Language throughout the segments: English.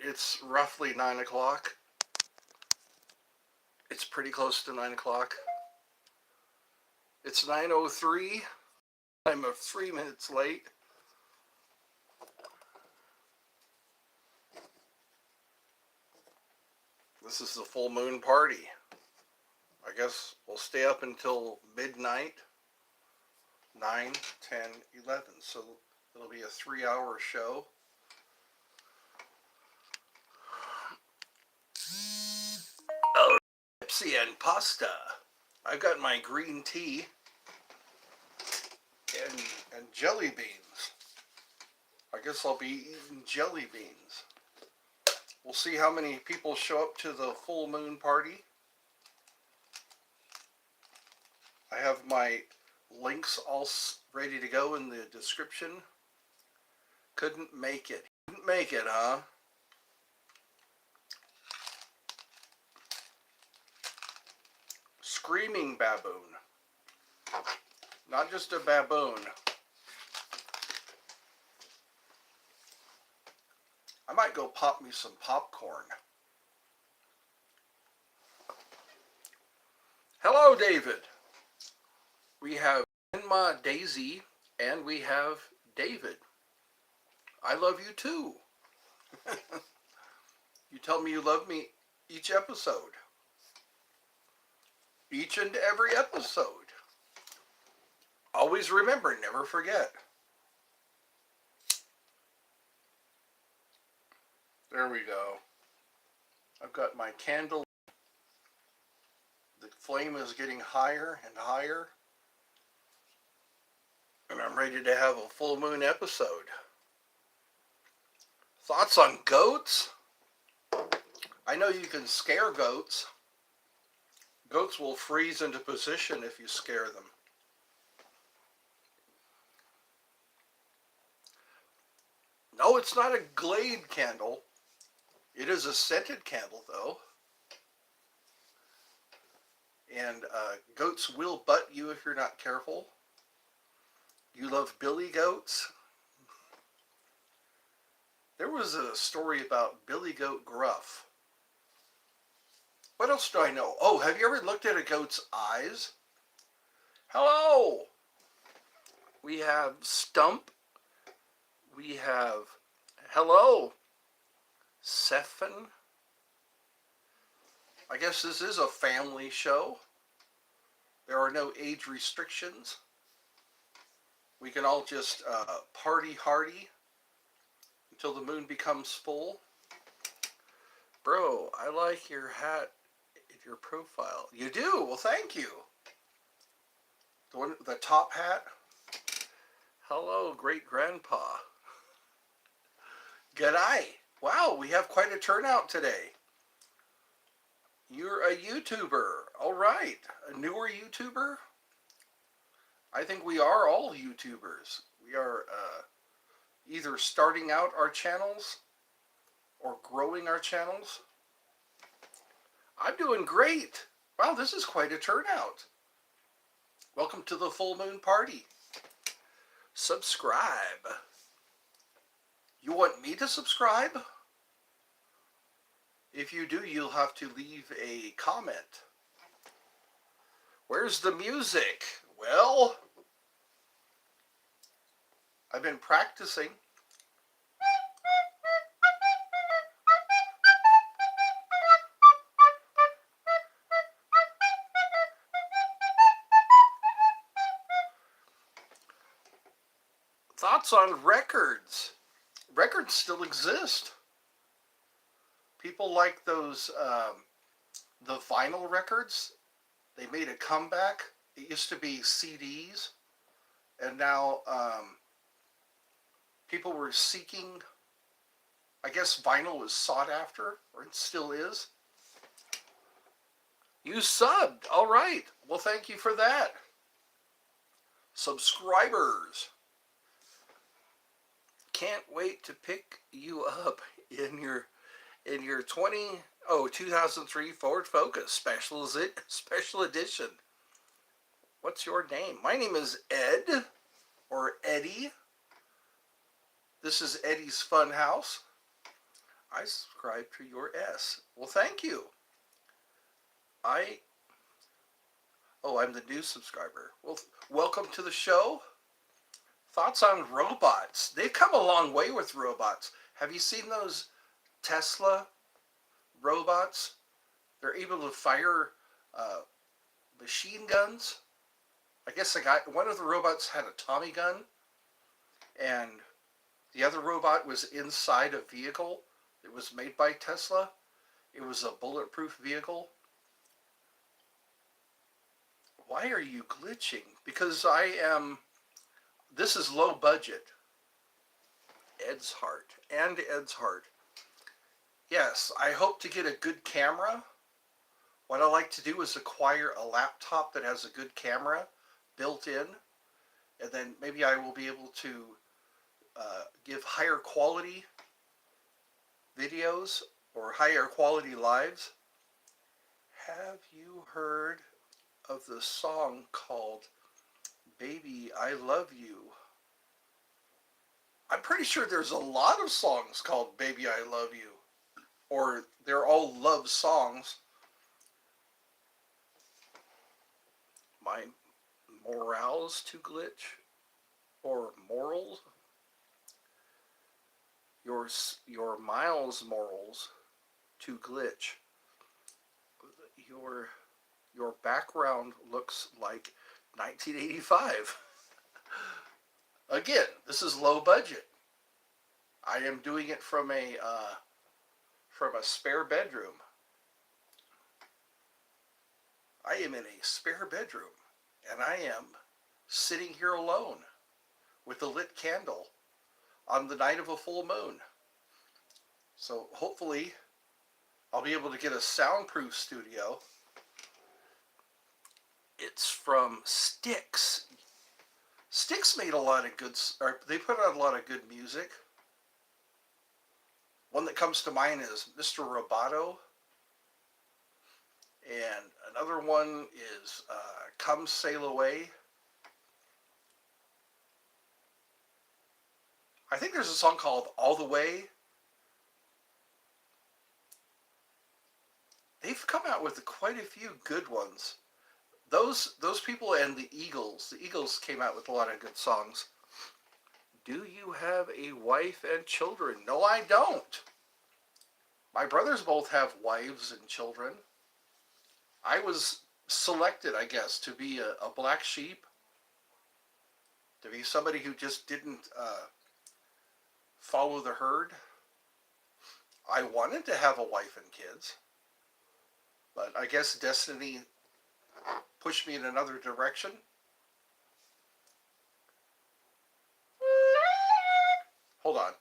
It's roughly 9 o'clock. It's pretty close to 9 o'clock. It's 9:03. I'm 3 minutes late. This is the full moon party. I guess we'll stay up until midnight. 9, 10, 11. So it'll be a 3-hour show. Oh, Pepsi and pasta. I've got my green tea and jelly beans. I guess I'll be eating jelly beans. We'll see how many people show up to the full moon party. I have my links all ready to go in the description. Couldn't make it. Couldn't make it, huh? Screaming baboon. Not just a baboon. I might go pop me some popcorn. Hello, David. We have Grandma Daisy and we have David. I love you too. You tell me you love me each episode. Each and every episode. Always remember, never forget. There we go. I've got my candle. The flame is getting higher and higher. And I'm ready to have a full moon episode. Thoughts on goats? I know you can scare goats. Goats will freeze into position if you scare them. No, it's not a Glade candle. It is a scented candle, though. And goats will butt you if you're not careful. You love billy goats? There was a story about Billy Goat Gruff. What else do I know? Oh, have you ever looked at a goat's eyes? Hello! We have Stump. We have, hello, Sephin. I guess this is a family show. There are no age restrictions. We can all just party hardy until the moon becomes full. Bro, I like your hat in your profile. You do? Well, thank you. The top hat. Hello, great grandpa. G'day. Wow, we have quite a turnout today. You're a YouTuber. All right. A newer YouTuber? I think we are all YouTubers. We are either starting out our channels or growing our channels. I'm doing great. Wow, this is quite a turnout. Welcome to the full moon party. Subscribe. You want me to subscribe? If you do, you'll have to leave a comment. Where's the music? Well, I've been practicing. Thoughts on records? Records still exist. People like those, the vinyl records. They made a comeback. It used to be CDs, and now people were seeking, I guess vinyl was sought after, or it still is. You subbed. All right. Well, thank you for that. Subscribers. Can't wait to pick you up in your 2003 Ford Focus special edition. What's your name? My name is Ed, or Eddie. This is Eddie's Funhouse. I subscribe to your S. Well, thank you. I Oh, I'm the new subscriber. Well, welcome to the show. Thoughts on robots? They've come a long way with robots. Have you seen those Tesla robots? They're able to fire uh, machine guns. I guess one of the robots had a Tommy gun, and the other robot was inside a vehicle. It was made by Tesla. It was a bulletproof vehicle. Why are you glitching? Because this is low budget. Ed's heart and Ed's heart. Yes, I hope to get a good camera. What I like to do is acquire a laptop that has a good camera built in, and then maybe I will be able to give higher quality videos or higher quality lives. Have you heard of the song called Baby I Love You? I'm pretty sure there's a lot of songs called Baby I Love You, or they're all love songs. My morals to glitch, or morals? Your Miles morals to glitch. Your background looks like 1985. Again, this is low budget. I am doing it from a spare bedroom. I am in a spare bedroom, and I am sitting here alone with a lit candle on the night of a full moon. So hopefully I'll be able to get a soundproof studio. It's from Styx. Styx made a lot of good, or they put out a lot of good music. One that comes to mind is Mr. Roboto. And another one is Come Sail Away. I think there's a song called All the Way. They've come out with quite a few good ones. Those people and the Eagles. The Eagles came out with a lot of good songs. Do you have a wife and children? No, I don't. My brothers both have wives and children. I was selected, I guess, to be a black sheep. To be somebody who just didn't follow the herd. I wanted to have a wife and kids. But I guess destiny pushed me in another direction. Hold on.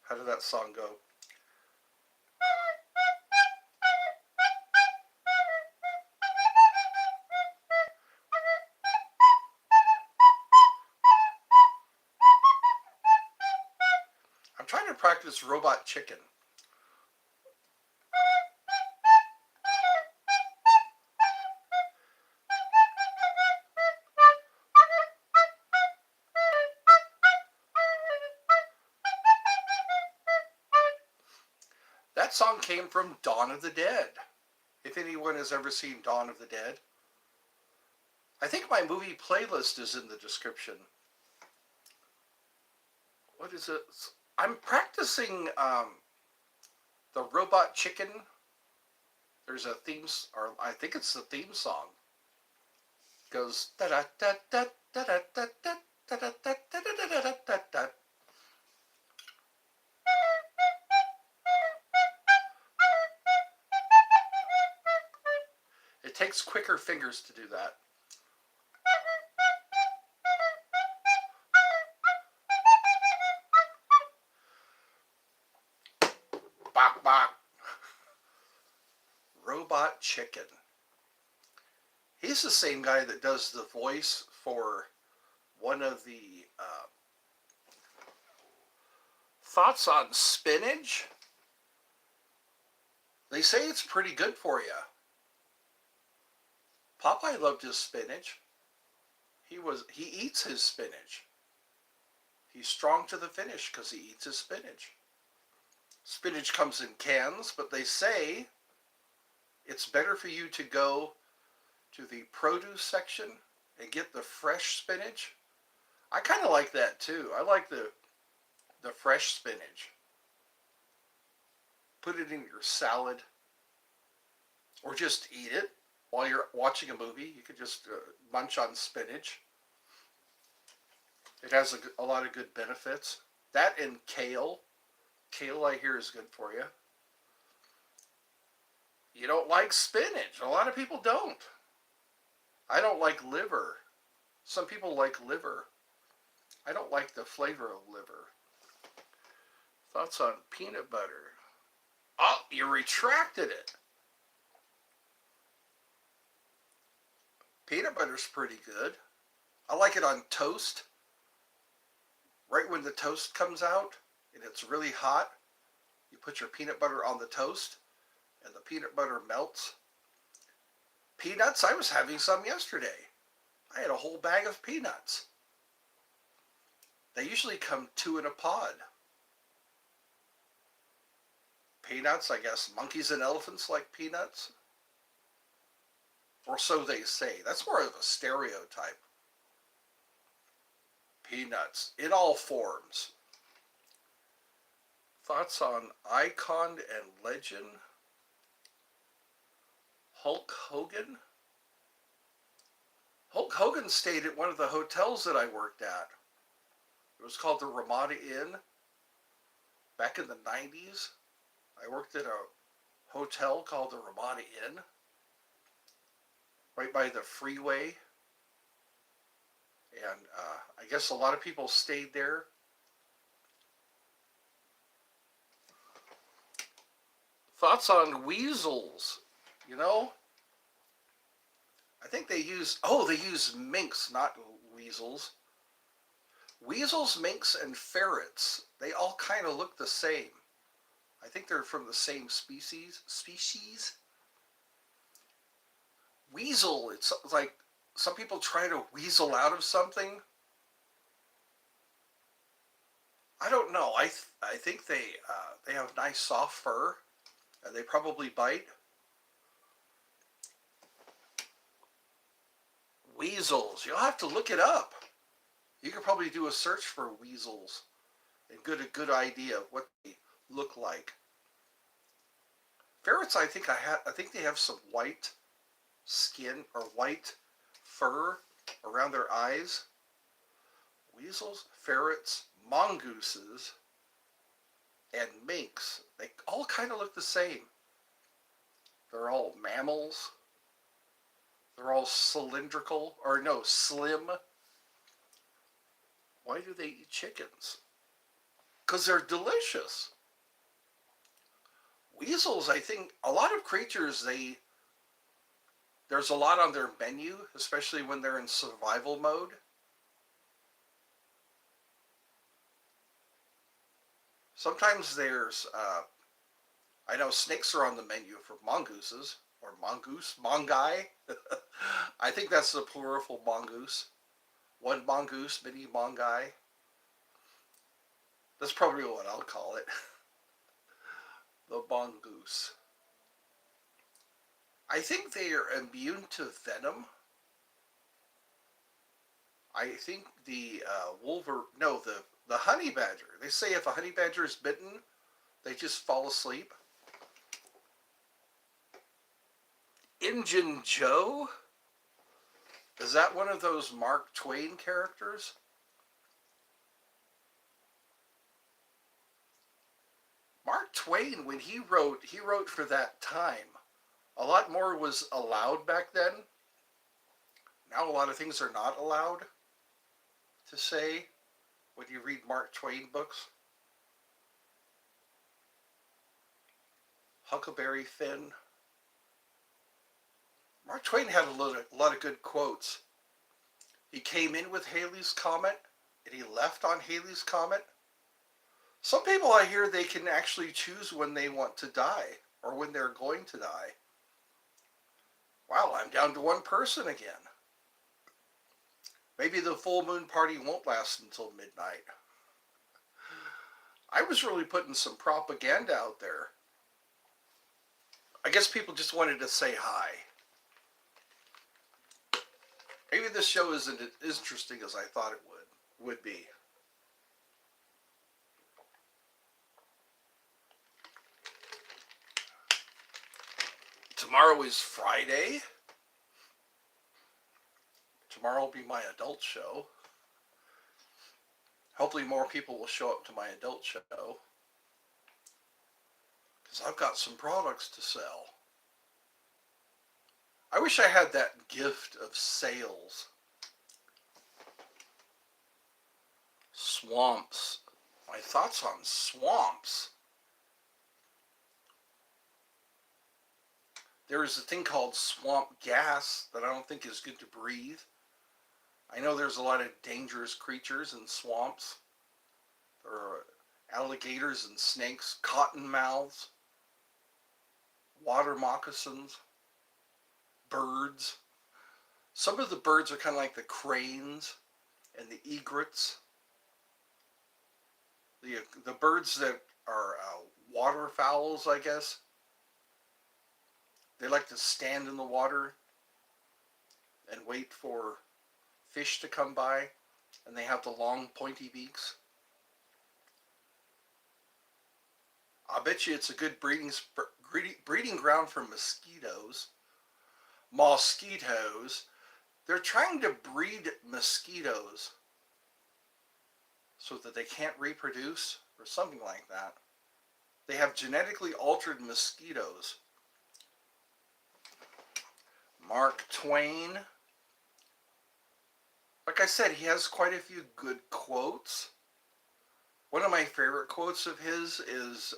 How did that song go? I'm trying to practice Robot Chicken. That song came from Dawn of the Dead. If anyone has ever seen Dawn of the Dead. I think my movie playlist is in the description. What is it? I'm practicing the Robot Chicken. There's a theme, or I think it's the theme song. It goes da da da da da da da da da da da da da da da. It takes quicker fingers to do that. Bok bok. Robot Chicken. He's the same guy that does the voice for one of the thoughts on spinach. They say it's pretty good for you. Popeye loved his spinach. He eats his spinach. He's strong to the finish because he eats his spinach. Spinach comes in cans, but they say it's better for you to go to the produce section and get the fresh spinach. I kind of like that too. I like the fresh spinach. Put it in your salad or just eat it while you're watching a movie. You could just munch on spinach. It has a lot of good benefits. That and kale. Kale, I hear, is good for you. You don't like spinach. A lot of people don't. I don't like liver. Some people like liver. I don't like the flavor of liver. Thoughts on peanut butter? Oh, you retracted it. Peanut butter's pretty good. I like it on toast. Right when the toast comes out and it's really hot, you put your peanut butter on the toast and the peanut butter melts. Peanuts, I was having some yesterday. I had a whole bag of peanuts. They usually come 2 in a pod. Peanuts, I guess monkeys and elephants like peanuts. Or so they say. That's more of a stereotype. Peanuts, in all forms. Thoughts on icon and legend? Hulk Hogan? Hulk Hogan stayed at one of the hotels that I worked at. It was called the Ramada Inn. Back in the 90s, I worked at a hotel called the Ramada Inn, right by the freeway. And I guess a lot of people stayed there. Thoughts on weasels? You know, I think they use minks, not weasels. Weasels, minks, and ferrets, they all kind of look the same. I think they're from the same species. Weasel, it's like some people try to weasel out of something. I don't know. I think they have nice soft fur, and they probably bite. Weasels, you'll have to look it up. You could probably do a search for weasels and get a good idea of what they look like. Ferrets, I think they have some white skin or white fur around their eyes. Weasels, ferrets, mongooses, and minks, they all kind of look the same. They're all mammals. They're all cylindrical, or no, slim. Why do they eat chickens? Because they're delicious. Weasels, I think, a lot of creatures, there's a lot on their menu, especially when they're in survival mode. Sometimes there's, I know snakes are on the menu for mongooses, or mongoose, mongai. I think that's the plural for mongoose. One mongoose, many mongai. That's probably what I'll call it. The mongoose. I think they are immune to venom. I think the the honey badger. They say if a honey badger is bitten, they just fall asleep. Injun Joe? Is that one of those Mark Twain characters? Mark Twain, when he wrote for that time. A lot more was allowed back then. Now a lot of things are not allowed to say when you read Mark Twain books. Huckleberry Finn. Mark Twain had a lot of good quotes. He came in with Halley's Comet, and he left on Halley's Comet. Some people, I hear, they can actually choose when they want to die, or when they're going to die. Wow, I'm down to one person again. Maybe the full moon party won't last until midnight. I was really putting some propaganda out there. I guess people just wanted to say hi. Maybe this show isn't as interesting as I thought it would be. Tomorrow is Friday. Tomorrow will be my adult show. Hopefully more people will show up to my adult show. Because I've got some products to sell. I wish I had that gift of sales. Swamps. My thoughts on swamps. There is a thing called swamp gas that I don't think is good to breathe. I know there's a lot of dangerous creatures in swamps. There are alligators and snakes, cottonmouths, water moccasins, birds. Some of the birds are kind of like the cranes and the egrets. The birds that are waterfowls, I guess. They like to stand in the water and wait for fish to come by, and they have the long pointy beaks. I bet you it's a good breeding ground for mosquitoes. Mosquitoes. They're trying to breed mosquitoes so that they can't reproduce or something like that. They have genetically altered mosquitoes. Mark Twain. Like I said, he has quite a few good quotes. One of my favorite quotes of his is,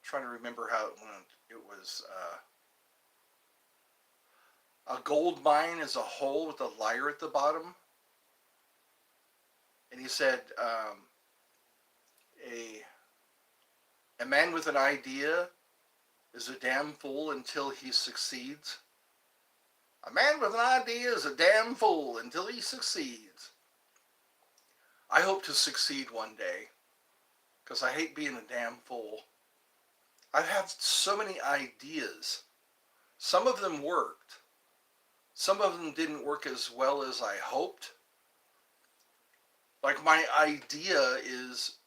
trying to remember how it went. It was, a gold mine is a hole with a liar at the bottom. And he said, a man with an idea is a damn fool until he succeeds. A man with an idea is a damn fool until he succeeds. I hope to succeed one day, because I hate being a damn fool. I've had so many ideas. Some of them worked. Some of them didn't work as well as I hoped. Like, my idea is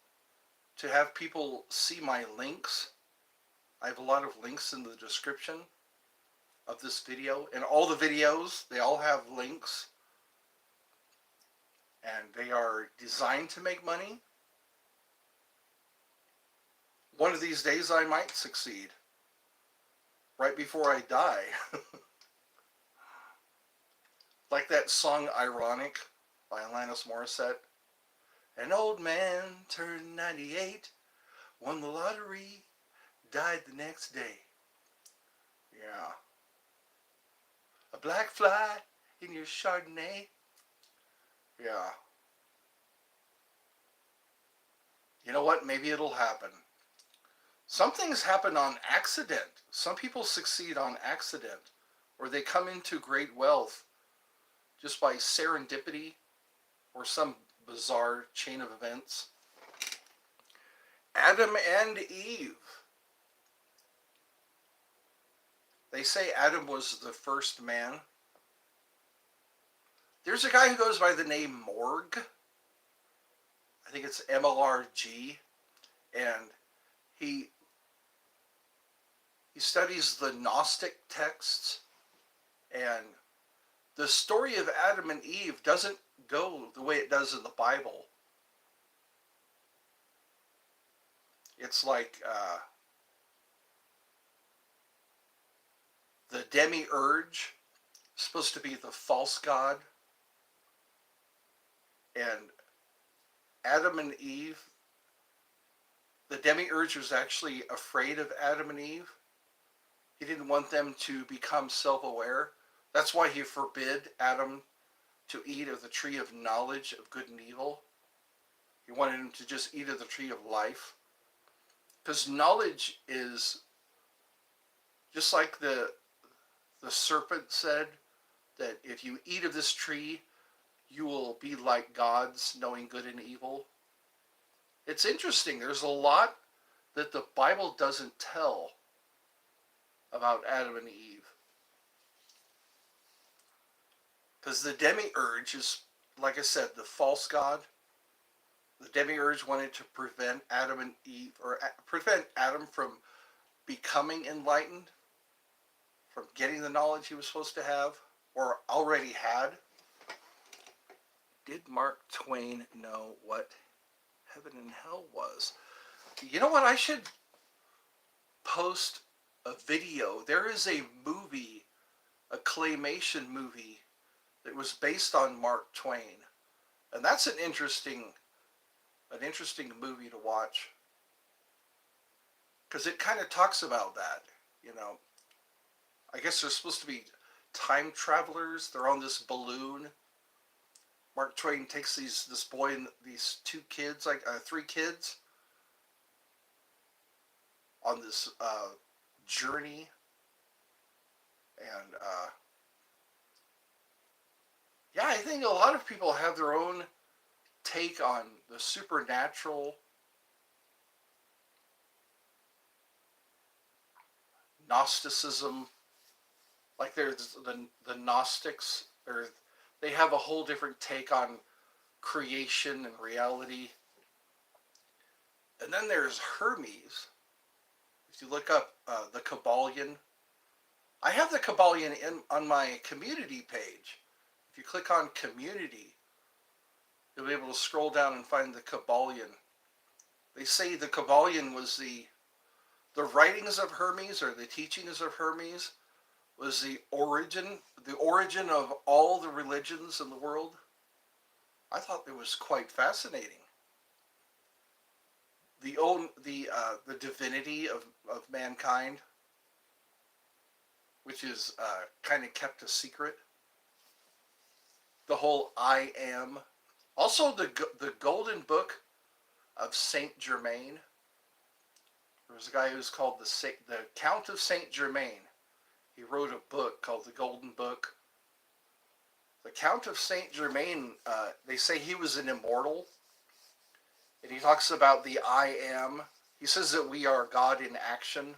to have people see my links. I have a lot of links in the description of this video. And all the videos, they all have links. And they are designed to make money. One of these days I might succeed. Right before I die. Like that song Ironic by Alanis Morissette. An old man turned 98, won the lottery, died the next day. Yeah. A black fly in your Chardonnay. Yeah. You know what? Maybe it'll happen. Some things happen on accident. Some people succeed on accident, or they come into great wealth just by serendipity or some bizarre chain of events. Adam and Eve. They say Adam was the first man. There's a guy who goes by the name Morg. I think it's MLRG. And he studies the Gnostic texts. And the story of Adam and Eve doesn't go the way it does in the Bible. It's like the demiurge, supposed to be the false god, and Adam and Eve, the demiurge was actually afraid of Adam and Eve. He didn't want them to become self-aware. That's why he forbid Adam to eat of the tree of knowledge of good and evil. He wanted him to just eat of the tree of life. Because knowledge is just like the serpent said, that if you eat of this tree, you will be like gods, knowing good and evil. It's interesting. There's a lot that the Bible doesn't tell about Adam and Eve. Because the demiurge is, like I said, the false god. The demiurge wanted to prevent Adam and Eve, or prevent Adam from becoming enlightened, from getting the knowledge he was supposed to have, or already had. Did Mark Twain know what heaven and hell was? You know what? I should post a video. There is a movie, a claymation movie, that was based on Mark Twain. And that's an interesting movie to watch. Because it kind of talks about that, you know. I guess they're supposed to be time travelers. They're on this balloon. Mark Twain takes this boy and these three kids, on this journey, and yeah, I think a lot of people have their own take on the supernatural, Gnosticism. Like there's the Gnostics. They have a whole different take on creation and reality. And then there's Hermes. If you look up the Kabbalion, I have the Kabbalion on my community page. If you click on community, you'll be able to scroll down and find the Kabbalion. They say the Kabbalion was the writings of Hermes, or the teachings of Hermes, was the origin of all the religions in the world. I thought it was quite fascinating. The divinity of mankind, which is kind of kept a secret. The whole I am. Also, the Golden Book of Saint Germain. There was a guy who's called the Count of Saint Germain. He wrote a book called the Golden Book. The Count of Saint Germain, they say he was an immortal. And he talks about the I am. He says that we are God in action.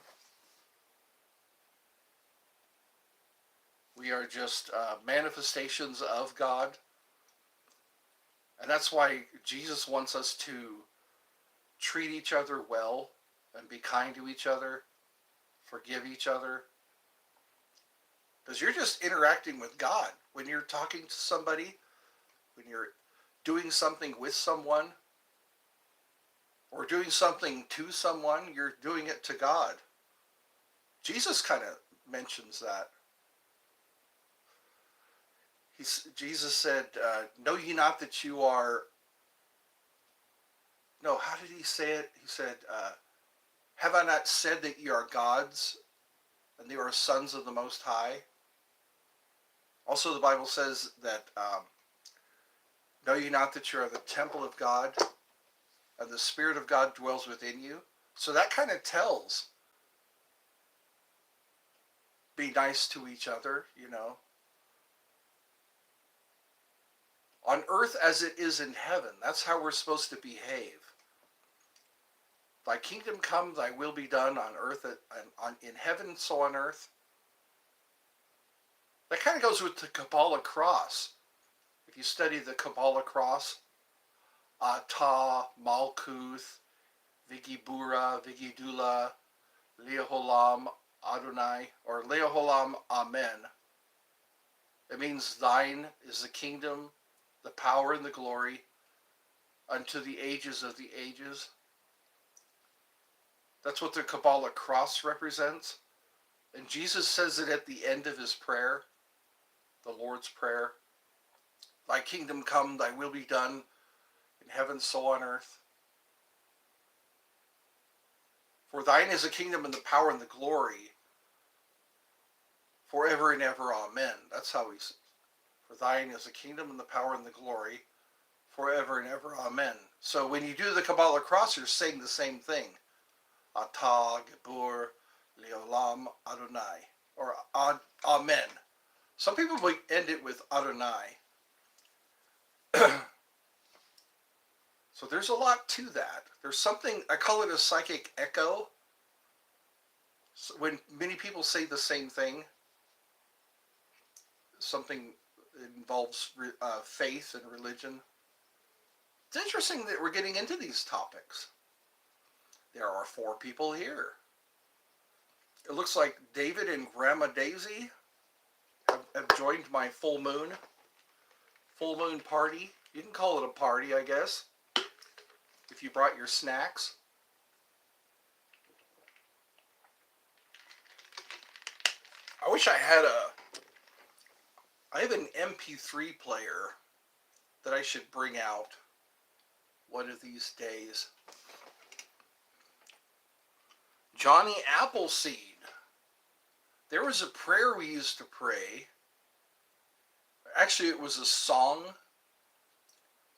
We are just manifestations of God. And that's why Jesus wants us to treat each other well and be kind to each other, forgive each other. Because you're just interacting with God. When you're talking to somebody, when you're doing something with someone, or doing something to someone, you're doing it to God. Jesus kind of mentions that. Jesus said, know ye not that you are... No, how did he say it? He said, have I not said that ye are gods, and you are sons of the Most High? Also, the Bible says that, know ye not that you are the temple of God, and the Spirit of God dwells within you? So that kind of tells, be nice to each other, you know. On earth as it is in heaven. That's how we're supposed to behave. Thy kingdom come, thy will be done on earth, in heaven, so on earth. That kind of goes with the Kabbalah cross. If you study the Kabbalah cross, Ata, Malkuth, Vigibura, Vigidula, Leoholam, Adonai, or Leoholam, Amen. It means thine is the kingdom, the power, and the glory unto the ages of the ages. That's what the Kabbalah cross represents. And Jesus says it at the end of his prayer, the Lord's Prayer. Thy kingdom come, thy will be done, in heaven, so on earth. For thine is the kingdom and the power and the glory, forever and ever, amen. That's how he says. For thine is the kingdom and the power and the glory, forever and ever, amen. So when you do the Kabbalah cross, you're saying the same thing. Ata, Gebur, Leolam, Adonai, or Amen. Some people will end it with Adonai. So there's a lot to that. There's something, I call it a psychic echo. So when many people say the same thing, something involves faith and religion. It's interesting that we're getting into these topics. There are 4 people here. It looks like David and Grandma Daisy have joined my full moon party. You can call it a party, I guess, if you brought your snacks. I wish I have an MP3 player that I should bring out one of these days. Johnny Appleseed. There was a prayer we used to pray. Actually, it was a song.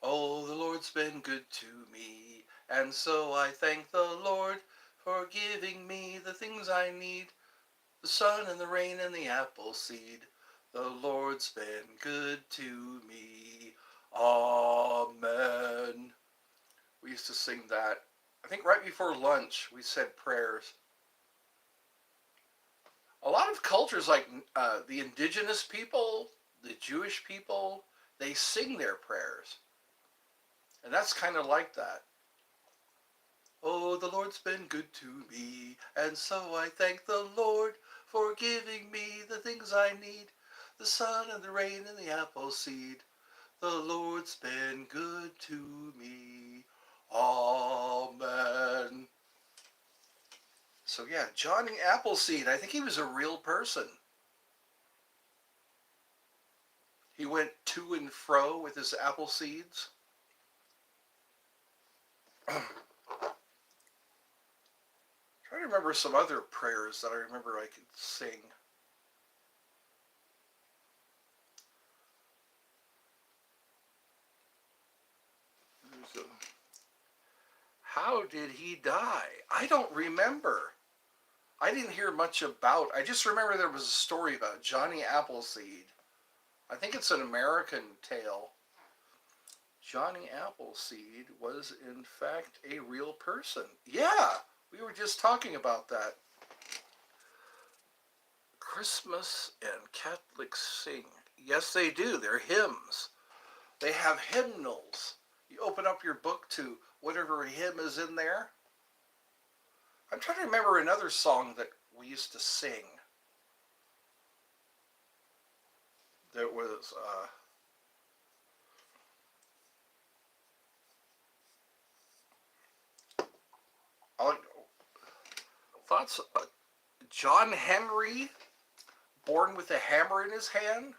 Oh, the Lord's been good to me, and so I thank the Lord for giving me the things I need, the sun and the rain and the apple seed. The Lord's been good to me. Amen. We used to sing that. I think right before lunch we said prayers. A lot of cultures, like the indigenous people, the Jewish people, they sing their prayers. And that's kind of like that. Oh, the Lord's been good to me, and so I thank the Lord for giving me the things I need, the sun and the rain and the apple seed. The Lord's been good to me. Amen. So yeah, Johnny Appleseed, I think he was a real person. He went to and fro with his apple seeds. Trying to remember some other prayers that I remember I could sing. How did he die? I don't remember. I didn't hear much about. I just remember there was a story about Johnny Appleseed. I think it's an American tale. Johnny Appleseed was in fact a real person. Yeah, we were just talking about that. Christmas and Catholics sing. Yes, they do. They're hymns. They have hymnals. You open up your book to whatever hymn is in there. I'm trying to remember another song that we used to sing. That was thoughts. John Henry, born with a hammer in his hand.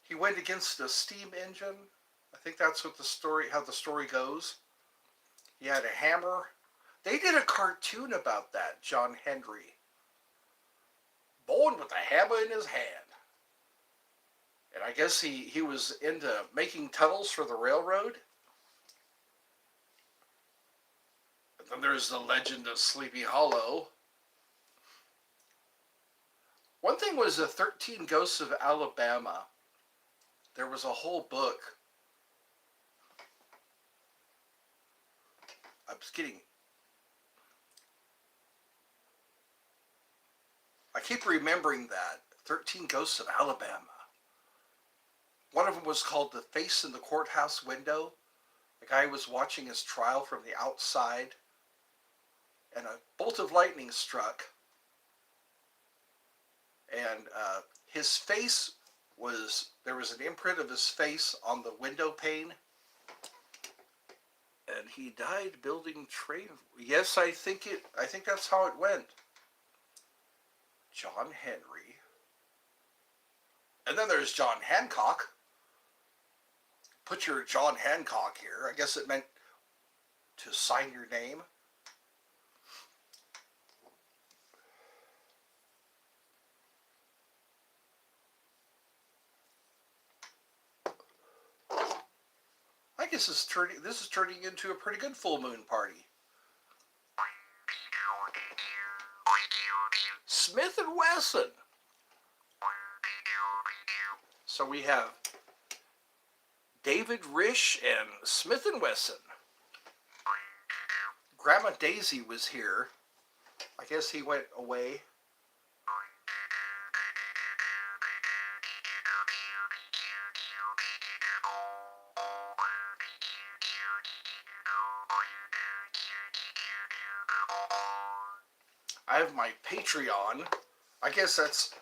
He went against a steam engine. I think that's what how the story goes. He had a hammer. They did a cartoon about that, John Henry. Born with a hammer in his hand. And I guess he was into making tunnels for the railroad. And then there's the legend of Sleepy Hollow. One thing was the 13 Ghosts of Alabama. There was a whole book. I keep remembering that. 13 Ghosts of Alabama. One of them was called The Face in the Courthouse Window. The guy was watching his trial from the outside, and a bolt of lightning struck. And his face there was an imprint of his face on the window pane. And he died building train. Yes, I think that's how it went. John Henry. And then there's John Hancock. Put your John Hancock here. I guess it meant to sign your name. I guess this is turning into a pretty good full moon party. Smith and Wesson. So we have David Risch and Smith & Wesson. Grandma Daisy was here. I guess he went away. I have my Patreon. I guess that's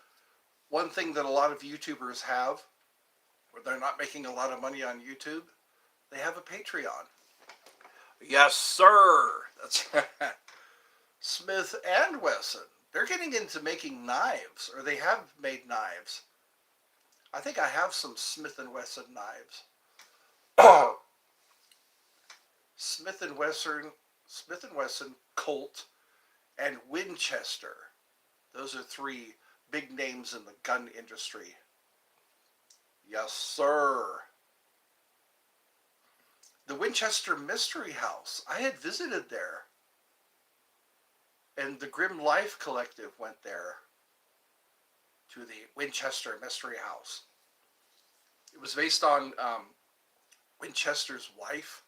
one thing that a lot of YouTubers have, where they're not making a lot of money on YouTube. They have a Patreon. Yes, sir. That's Smith and Wesson. They're getting into making knives, or they have made knives. I think I have some Smith & Wesson knives. Smith & Wesson, Colt, and Winchester. Those are three big names in the gun industry. Yes, sir. The Winchester Mystery House. I had visited there. And the Grim Life Collective went there to the Winchester Mystery House. It was based on Winchester's wife.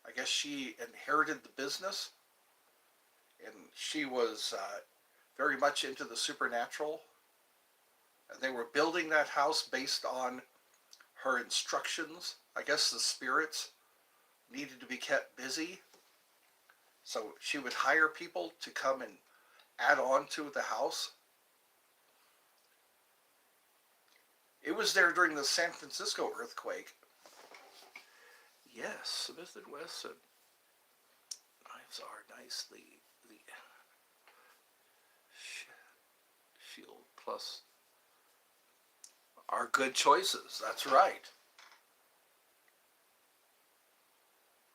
I guess she inherited the business, and she was very much into the supernatural. And they were building that house based on her instructions. I guess the spirits needed to be kept busy. So she would hire people to come and add on to the house. It was there during the San Francisco earthquake. Yes, Smith & Wesson. Knives are nice. The Shield Plus are good choices. That's right.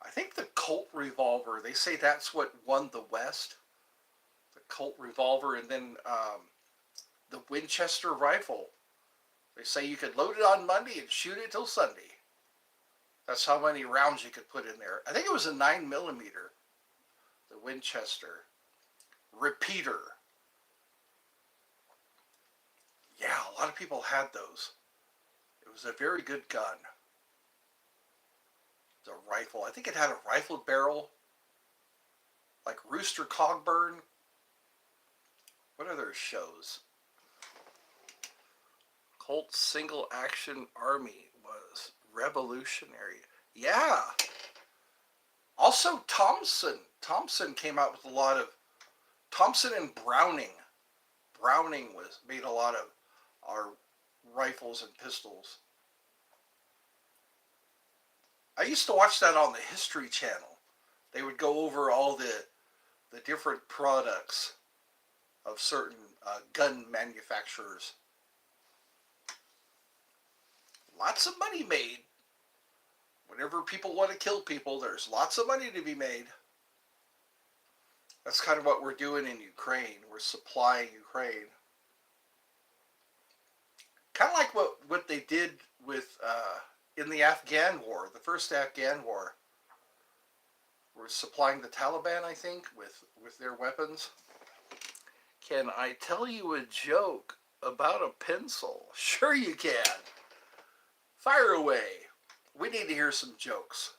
I think the Colt revolver, they say that's what won the West. The Colt revolver, and then the Winchester rifle. They say you could load it on Monday and shoot it till Sunday. That's how many rounds you could put in there. I think it was a 9mm, the Winchester. Repeater. Yeah, a lot of people had those. It was a very good gun. The rifle. I think it had a rifled barrel, like Rooster Cogburn. What other shows? Colt Single Action Army was revolutionary. Yeah. Also Thompson. Thompson came out with a lot of... Thompson and Browning. Browning made a lot of our rifles and pistols. I used to watch that on the History Channel. They would go over all the different products of certain gun manufacturers. Lots of money made. Whenever people want to kill people, there's lots of money to be made. That's kind of what we're doing in Ukraine. We're supplying Ukraine. Kind of like what they did with... in the Afghan war, the first Afghan war, we're supplying the Taliban, I think, with their weapons. Can I tell you a joke about a pencil? Sure you can. Fire away. We need to hear some jokes.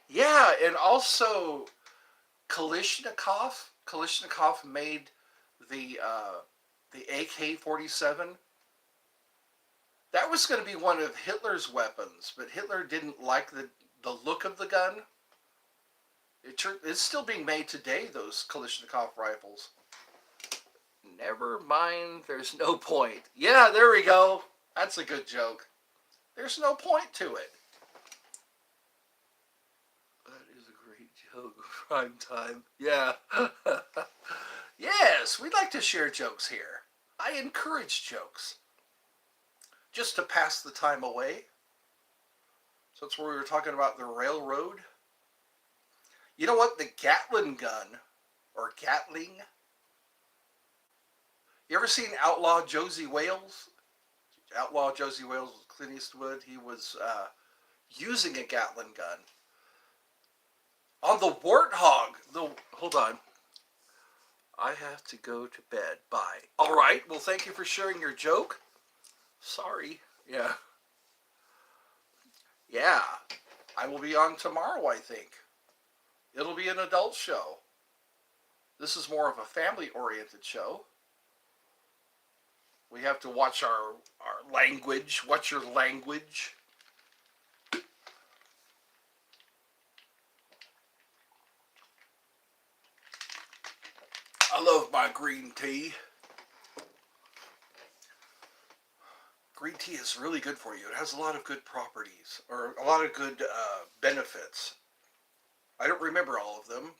Yeah, and also Kalashnikov. Kalashnikov made the AK-47. That was going to be one of Hitler's weapons, but Hitler didn't like the look of the gun. It's still being made today, those Kalashnikov rifles. Never mind, there's no point. Yeah, there we go. That's a good joke. There's no point to it. Prime time. Yeah. Yes, we'd like to share jokes here. I encourage jokes. Just to pass the time away. So that's where we were talking about the railroad. You know what? The Gatling gun, or Gatling. You ever seen Outlaw Josie Wales? Outlaw Josie Wales with Clint Eastwood. He was using a Gatling gun. On the warthog. Hold on. I have to go to bed. Bye. All right. Well, thank you for sharing your joke. Sorry. Yeah. Yeah. I will be on tomorrow, I think. It'll be an adult show. This is more of a family-oriented show. We have to watch our language. Watch your language. I love my green tea. Green tea is really good for you. It has a lot of good properties, or a lot of good benefits. I don't remember all of them.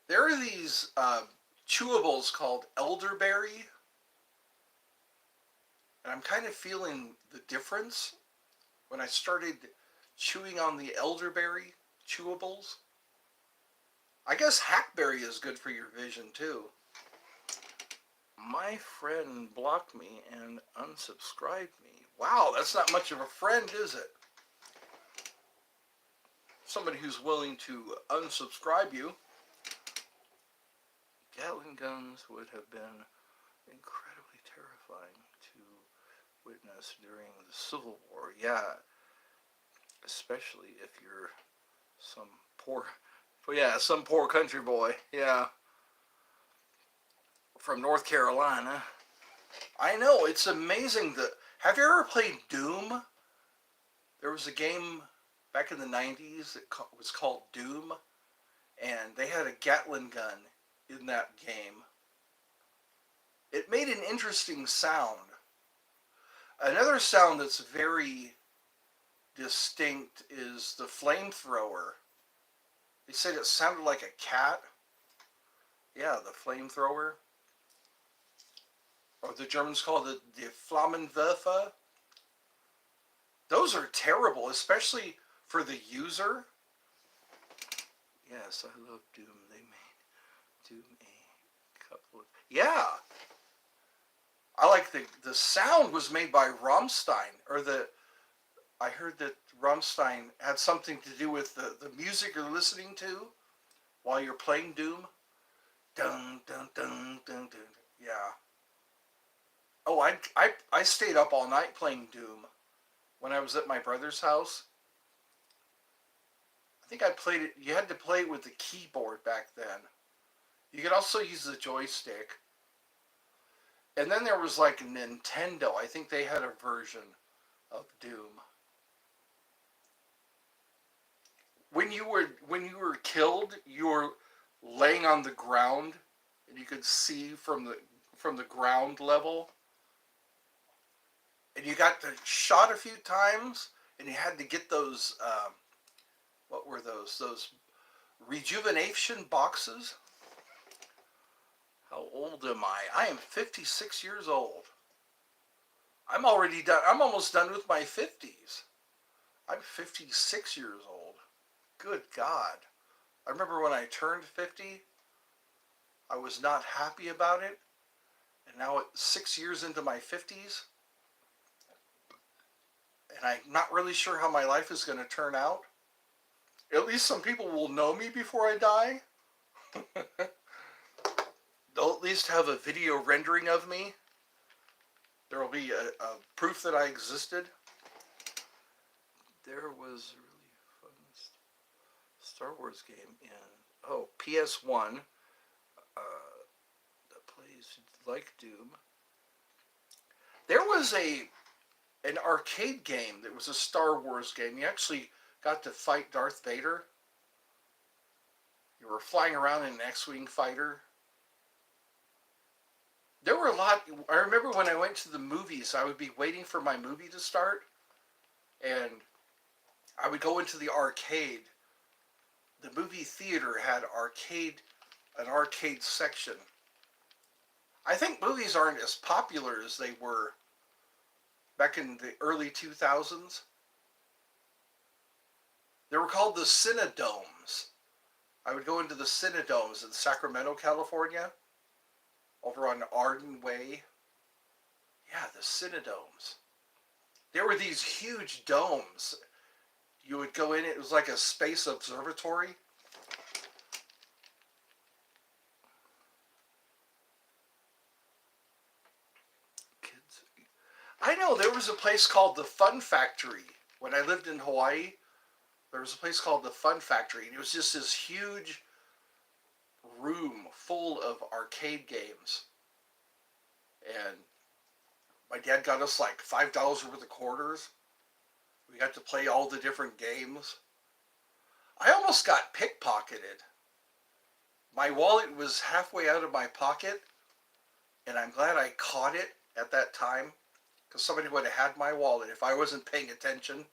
There are these chewables called elderberry, and I'm kind of feeling the difference when I started chewing on the elderberry chewables. I guess hackberry is good for your vision too. My friend blocked me and unsubscribed me. Wow, that's not much of a friend, is it? Somebody who's willing to unsubscribe you. Gatling guns would have been incredibly terrifying to witness during the Civil War. Yeah, especially if you're some poor country boy. Yeah, from North Carolina. I know, it's amazing that. Have you ever played Doom? There was a game back in the 90s that was called Doom, and they had a Gatling gun in that game. It made an interesting sound. Another sound that's very distinct is the flamethrower. They said it sounded like a cat. Yeah, the flamethrower. Or the Germans call it the Flammenwerfer. Those are terrible, especially for the user. Yes, I love Doom. They made Doom a couple of... Yeah. I like the sound was made by Rammstein, or I heard that Rammstein had something to do with the music you're listening to while you're playing Doom. Dun, dun, dun, dun, dun. Yeah. Oh, I stayed up all night playing Doom when I was at my brother's house. I think I played it. You had to play it with the keyboard back then. You could also use the joystick. And then there was like Nintendo. I think they had a version of Doom. When you were killed, you were laying on the ground, and you could see from the ground level. And you got shot a few times, and you had to get those. What were those? Those rejuvenation boxes. How old am I? I am 56 years old. I'm already done. I'm almost done with my 50s. I'm 56 years old. Good God. I remember when I turned 50, I was not happy about it. And now it's 6 years into my 50s. And I'm not really sure how my life is going to turn out. At least some people will know me before I die. They'll at least have a video rendering of me. There will be a proof that I existed. There was a really fun Star Wars game in PS1 that plays like Doom. There was an arcade game that was a Star Wars game. You actually got to fight Darth Vader. You were flying around in an X-Wing fighter. There were a lot. I remember when I went to the movies, I would be waiting for my movie to start, and I would go into the arcade. The movie theater had an arcade section. I think movies aren't as popular as they were back in the early 2000s. They were called the Cinedomes. I would go into the Cinedomes in Sacramento, California, over on Arden Way. Yeah, the Cinedomes. They there were these huge domes. You would go in, it was like a space observatory. Kids. I know, there was a place called the Fun Factory. When I lived in Hawaii, there was a place called the Fun Factory, and it was just this huge room full of arcade games. And my dad got us like $5 worth of quarters. We got to play all the different games. I almost got pickpocketed. My wallet was halfway out of my pocket, and I'm glad I caught it at that time, because somebody would have had my wallet if I wasn't paying attention.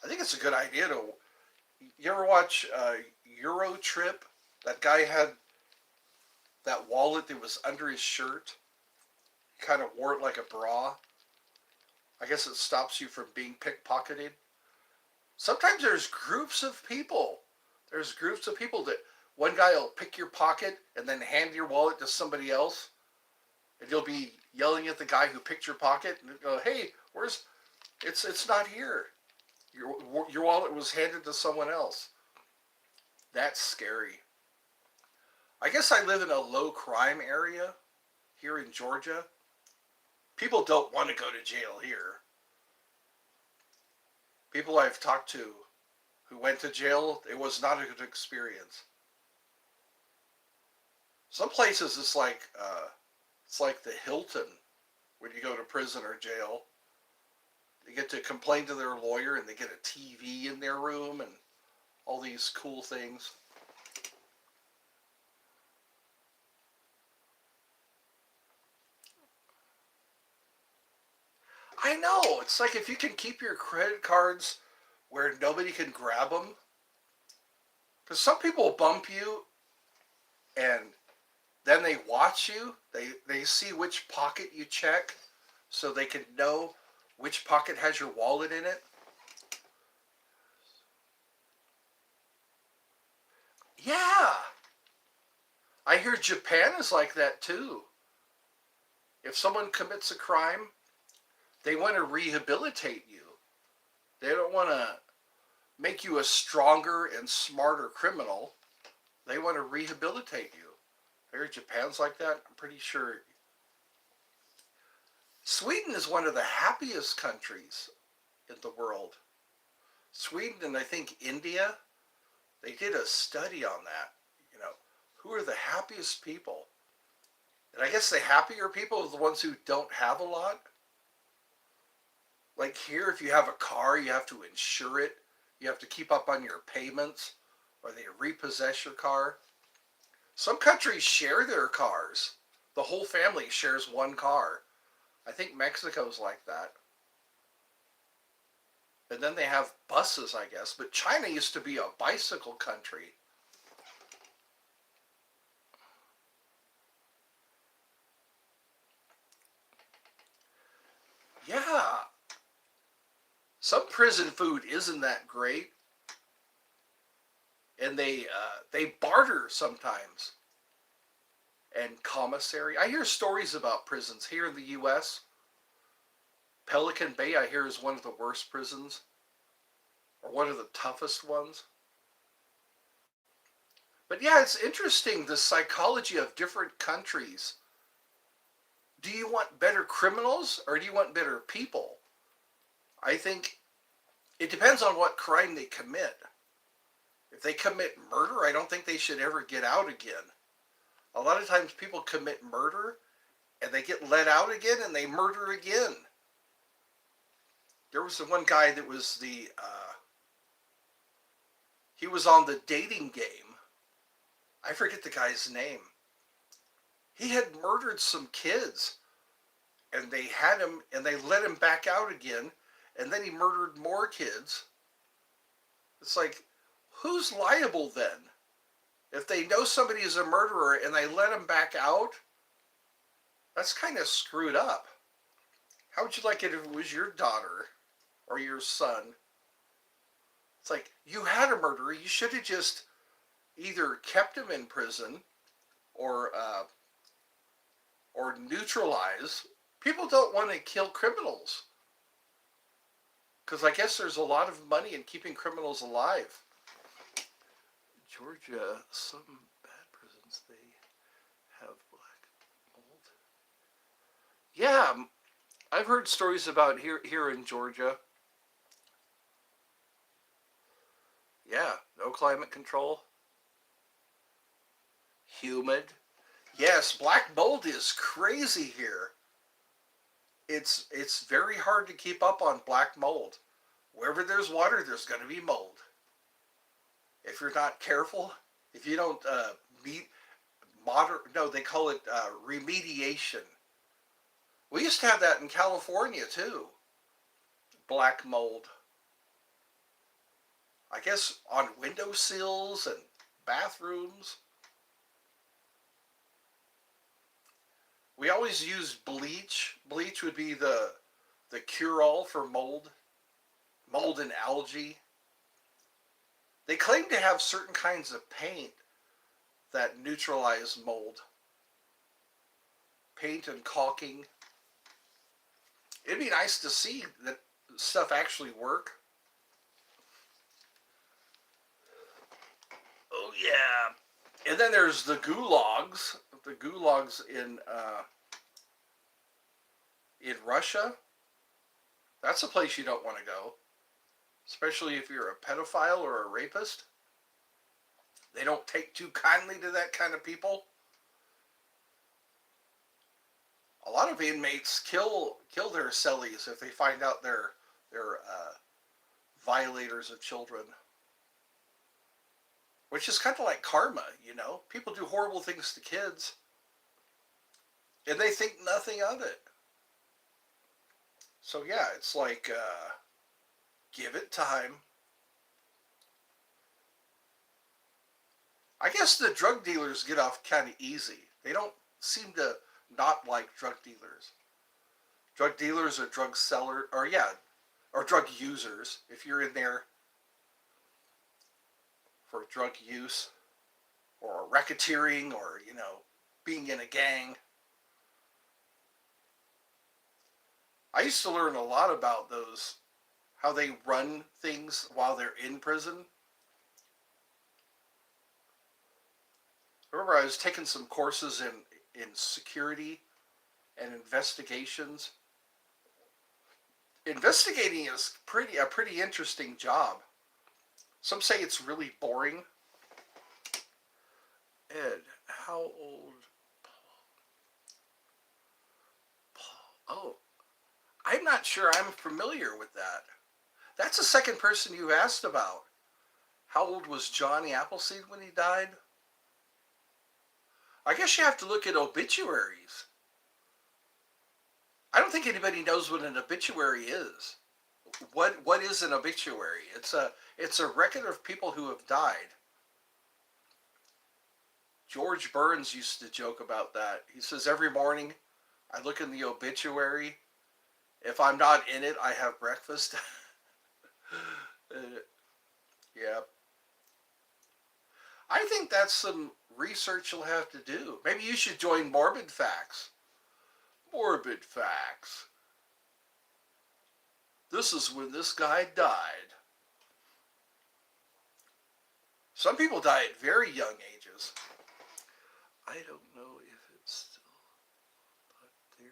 I think it's a good idea to... You ever watch Euro Trip? That guy had that wallet that was under his shirt. He kind of wore it like a bra. I guess it stops you from being pickpocketed. Sometimes there's groups of people. There's groups of people that one guy will pick your pocket and then hand your wallet to somebody else. And you'll be yelling at the guy who picked your pocket and go, hey, where's... It's not here. Your wallet was handed to someone else. That's scary. I guess I live in a low crime area here in Georgia. People don't want to go to jail here. People I've talked to who went to jail, it was not a good experience. Some places it's like the Hilton when you go to prison or jail. They get to complain to their lawyer and they get a TV in their room and all these cool things. I know. It's like if you can keep your credit cards where nobody can grab them. Because some people bump you and then they watch you. They see which pocket you check so they can know which pocket has your wallet in it. Yeah. I hear Japan is like that too. If someone commits a crime, they want to rehabilitate you. They don't want to make you a stronger and smarter criminal. They want to rehabilitate you. I hear Japan's like that. I'm pretty sure. Sweden is one of the happiest countries in the world. Sweden and I think India, they did a study on that. You know, who are the happiest people? And I guess the happier people are the ones who don't have a lot. Like here, if you have a car, you have to insure it. You have to keep up on your payments, or they repossess your car. Some countries share their cars. The whole family shares one car. I think Mexico's like that. And then they have buses, I guess. But China used to be a bicycle country. Yeah. Some prison food isn't that great. And they barter sometimes. And commissary. I hear stories about prisons here in the U.S. Pelican Bay, I hear, is one of the worst prisons. Or one of the toughest ones. But yeah, it's interesting, the psychology of different countries. Do you want better criminals or do you want better people? I think it depends on what crime they commit. If they commit murder, I don't think they should ever get out again. A lot of times people commit murder and they get let out again and they murder again. There was the one guy that was he was on the dating game. I forget the guy's name. He had murdered some kids and they had him and they let him back out again and then he murdered more kids. It's like, who's liable then? If they know somebody is a murderer and they let him back out, that's kind of screwed up. How would you like it if it was your daughter or your son? It's like, you had a murderer, you should have just either kept him in prison or neutralize. People don't want to kill criminals. Because I guess there's a lot of money in keeping criminals alive. Georgia, some bad prisons, they have black mold. Yeah, I've heard stories about here in Georgia. Yeah, no climate control. Humid. Yes, black mold is crazy here. It's very hard to keep up on black mold. Wherever there's water, there's going to be mold. If you're not careful, if you don't meet no, they call it remediation. We used to have that in California too. Black mold. I guess on windowsills and bathrooms. We always use bleach. Bleach would be the cure-all for mold and algae. They claim to have certain kinds of paint that neutralize mold. Paint and caulking. It'd be nice to see that stuff actually work. Oh yeah. And then there's the gulags. The gulags in Russia. That's a place you don't want to go, especially if you're a pedophile or a rapist. They don't take too kindly to that kind of people. A lot of inmates kill their cellies if they find out they're violators of children, which is kind of like karma, you know. People do horrible things to kids, and they think nothing of it. So yeah, it's like give it time. I guess the drug dealers get off kind of easy. They don't seem to not like drug dealers. Drug dealers or drug sellers, or yeah, or drug users. If you're in there for drug use or racketeering or, you know, being in a gang. I used to learn a lot about those, how they run things while they're in prison. I remember I was taking some courses in security and investigations. Investigating is a pretty interesting job. Some say it's really boring. Ed, how old? Oh, I'm not sure I'm familiar with that. That's the second person you asked about. How old was Johnny Appleseed when he died? I guess you have to look at obituaries. I don't think anybody knows what an obituary is. What is an obituary? It's a record of people who have died. George Burns used to joke about that. He says every morning I look in the obituary. If I'm not in it, I have breakfast. Yeah. I think that's some research you'll have to do. Maybe you should join Morbid Facts. Morbid Facts. This is when this guy died. Some people die at very young ages. I don't know if it's still, but there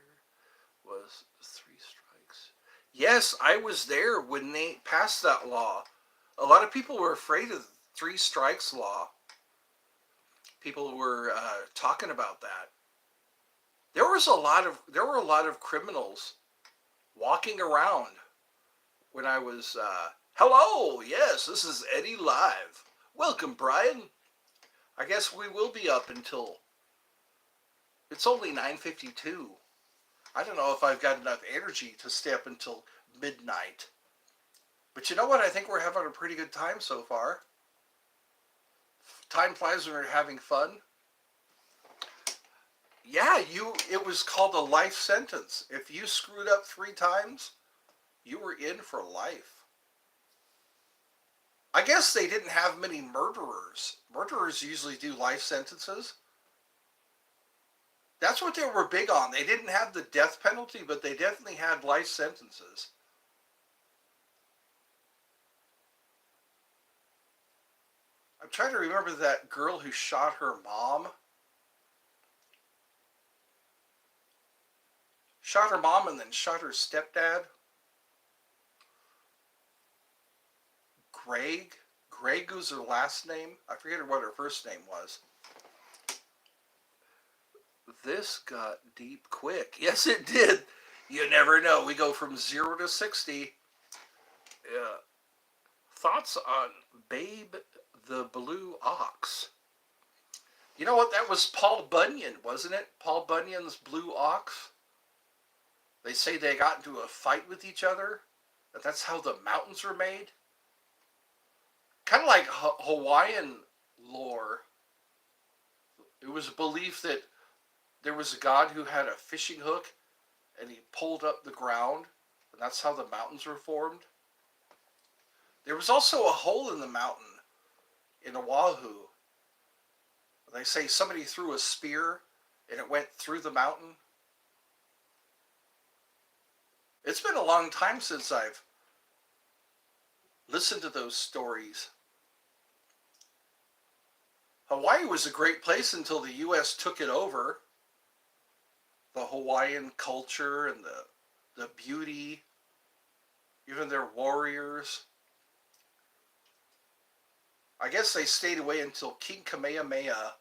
was 3 strikes. Yes, I was there when they passed that law. A lot of people were afraid of the 3 strikes law. People were talking about that. There were a lot of criminals walking around when I was. Hello, yes, this is Eddie Live. Welcome, Brian. I guess we will be up until. It's only 9:52. I don't know if I've got enough energy to stay up until midnight. But you know what? I think we're having a pretty good time so far. Time flies when we're having fun. Yeah, it was called a life sentence. If you screwed up 3 times, you were in for life. I guess they didn't have many murderers. Murderers usually do life sentences. That's what they were big on. They didn't have the death penalty, but they definitely had life sentences. I'm trying to remember that girl who shot her mom. Shot her mom and then shot her stepdad. Greg. Greg was her last name. I forget what her first name was. This got deep quick. Yes, it did. You never know. We go from 0 to 60. Yeah. Thoughts on Babe the Blue Ox? You know what? That was Paul Bunyan, wasn't it? Paul Bunyan's Blue Ox. They say they got into a fight with each other. That's how the mountains were made. Kind of like Hawaiian lore. It was a belief that there was a god who had a fishing hook and he pulled up the ground, and that's how the mountains were formed. There was also a hole in the mountain in Oahu. They say somebody threw a spear and it went through the mountain. It's been a long time since I've listened to those stories. Hawaii was a great place until the U.S. took it over. The Hawaiian culture and the beauty, even their warriors. I guess they stayed away until King Kamehameha,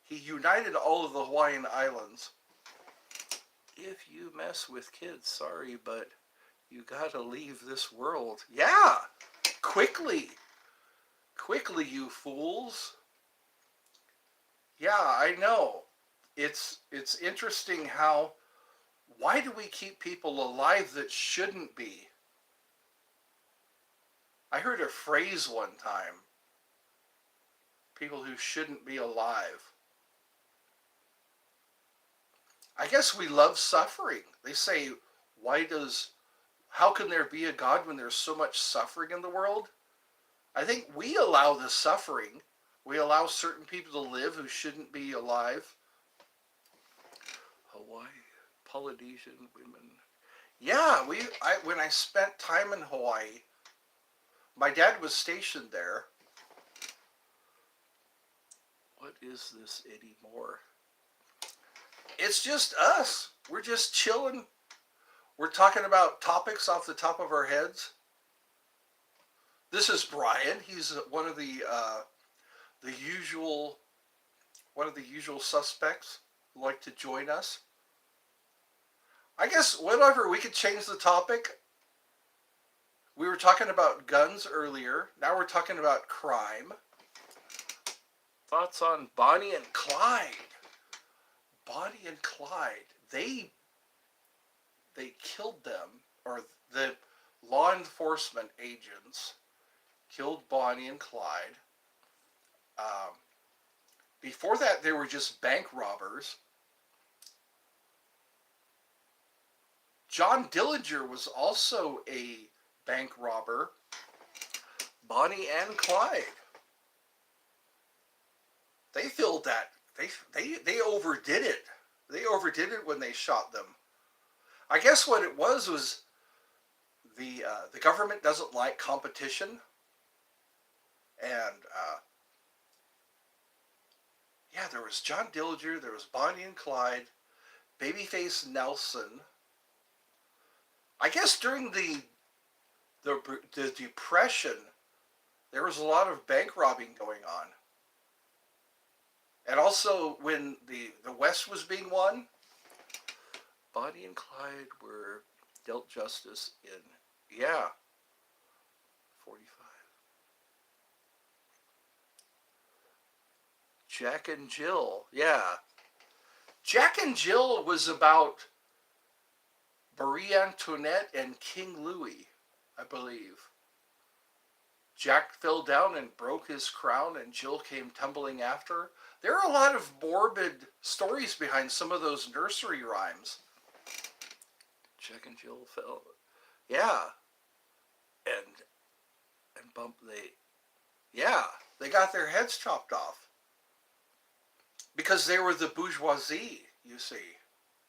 he united all of the Hawaiian Islands. If you mess with kids, sorry, but you gotta leave this world. Yeah, quickly, you fools. Yeah, I know. It's interesting how, why do we keep people alive that shouldn't be? I heard a phrase one time, people who shouldn't be alive. I guess we love suffering. They say, how can there be a God when there's so much suffering in the world? I think we allow the suffering. We allow certain people to live who shouldn't be alive. Hawaii, Polynesian women. Yeah, when I spent time in Hawaii, my dad was stationed there. What is this anymore? It's just us. We're just chilling. We're talking about topics off the top of our heads. This is Brian. He's one of the usual suspects who like to join us. I guess whatever, we could change the topic. We were talking about guns earlier. Now we're talking about crime. Thoughts on Bonnie and Clyde? Bonnie and Clyde. They killed them, or the law enforcement agents killed Bonnie and Clyde. Before that, they were just bank robbers. John Dillinger was also a bank robber. Bonnie and Clyde. They filled that. They overdid it. They overdid it when they shot them. I guess what it was the government doesn't like competition, and yeah, there was John Dillinger, there was Bonnie and Clyde, Babyface Nelson. I guess during the Depression, there was a lot of bank robbing going on. And also when the West was being won, Bonnie and Clyde were dealt justice in, 45. Jack and Jill, yeah. Jack and Jill was about Marie Antoinette and King Louis, I believe. Jack fell down and broke his crown, and Jill came tumbling after. There are a lot of morbid stories behind some of those nursery rhymes. Jack and Jill fell. Yeah. And they got their heads chopped off. Because they were the bourgeoisie, you see.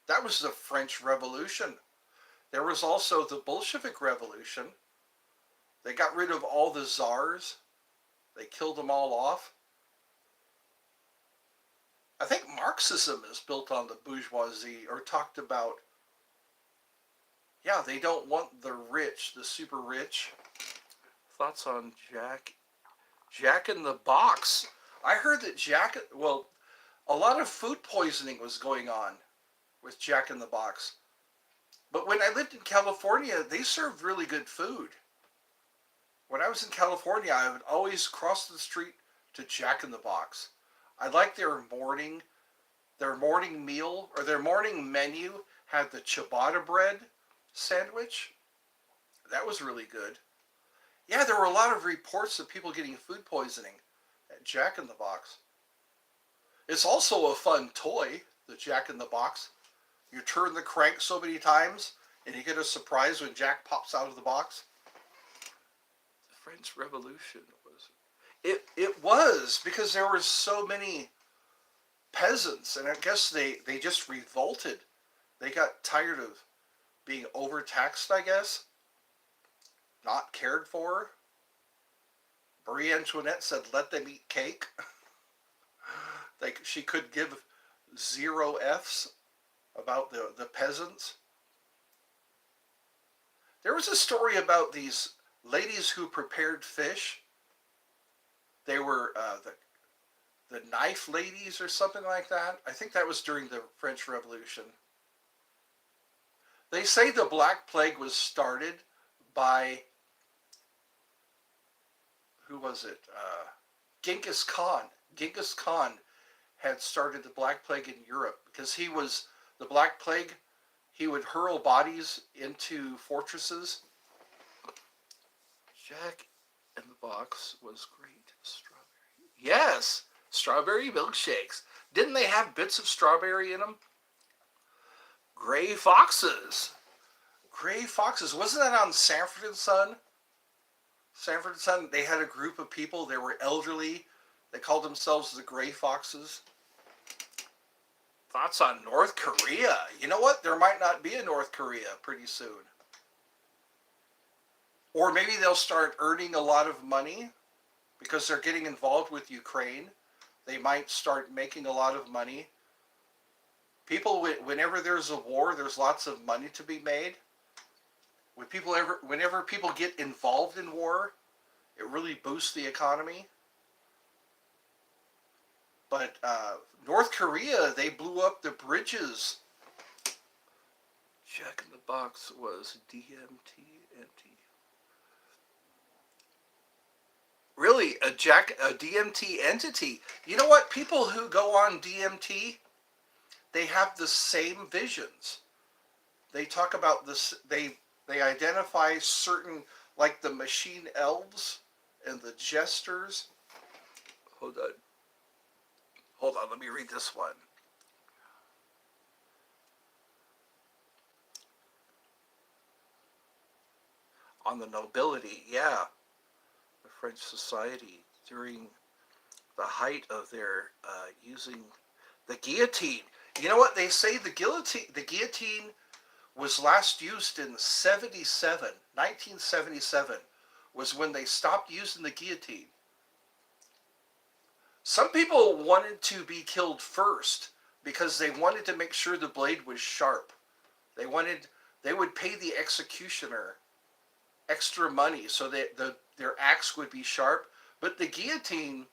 That was the French Revolution. There was also the Bolshevik Revolution. They got rid of all the czars. They killed them all off. I think Marxism is built on the bourgeoisie, or talked about. Yeah, they don't want the rich, the super rich. Thoughts on Jack in the Box? I heard that a lot of food poisoning was going on with Jack in the Box. But when I lived in California, they served really good food. When I was in California, I would always cross the street to Jack in the Box. I liked their morning meal, or their morning menu had the ciabatta bread sandwich. That was really good. Yeah, there were a lot of reports of people getting food poisoning at Jack in the Box. It's also a fun toy, the Jack in the Box. You turn the crank so many times, and you get a surprise when Jack pops out of the box. The French Revolution was... It was, because there were so many peasants, and I guess they just revolted. They got tired of being overtaxed, I guess. Not cared for. Marie Antoinette said, let them eat cake. She could give 0 Fs about the peasants. There was a story about these ladies who prepared fish. They were the knife ladies or something like that. I think that was during the French Revolution. They say the Black Plague was started by, who was it? Genghis Khan. Genghis Khan had started the Black Plague in Europe because the Black Plague, he would hurl bodies into fortresses. Jack in the Box was great. Strawberry. Yes, strawberry milkshakes. Didn't they have bits of strawberry in them? Gray Foxes. Gray Foxes. Wasn't that on Sanford and Son? Sanford and Son, they had a group of people. They were elderly. They called themselves the Gray Foxes. Thoughts on North Korea? You know what? There might not be a North Korea pretty soon. Or maybe they'll start earning a lot of money because they're getting involved with Ukraine. They might start making a lot of money. People, whenever there's a war, there's lots of money to be made. Whenever people get involved in war, it really boosts the economy. But North Korea, they blew up the bridges. Jack in the Box was DMT. Really, a DMT entity. You know what? People who go on DMT, they have the same visions. They talk about this. They identify certain, like the machine elves and the jesters. Hold on. Let me read this one. On the nobility, yeah. The French society during the height of their using the guillotine. You know what? They say the guillotine was last used in 1977 was when they stopped using the guillotine. Some people wanted to be killed first because they wanted to make sure the blade was sharp. They would pay the executioner extra money so that their axe would be sharp. But the guillotine,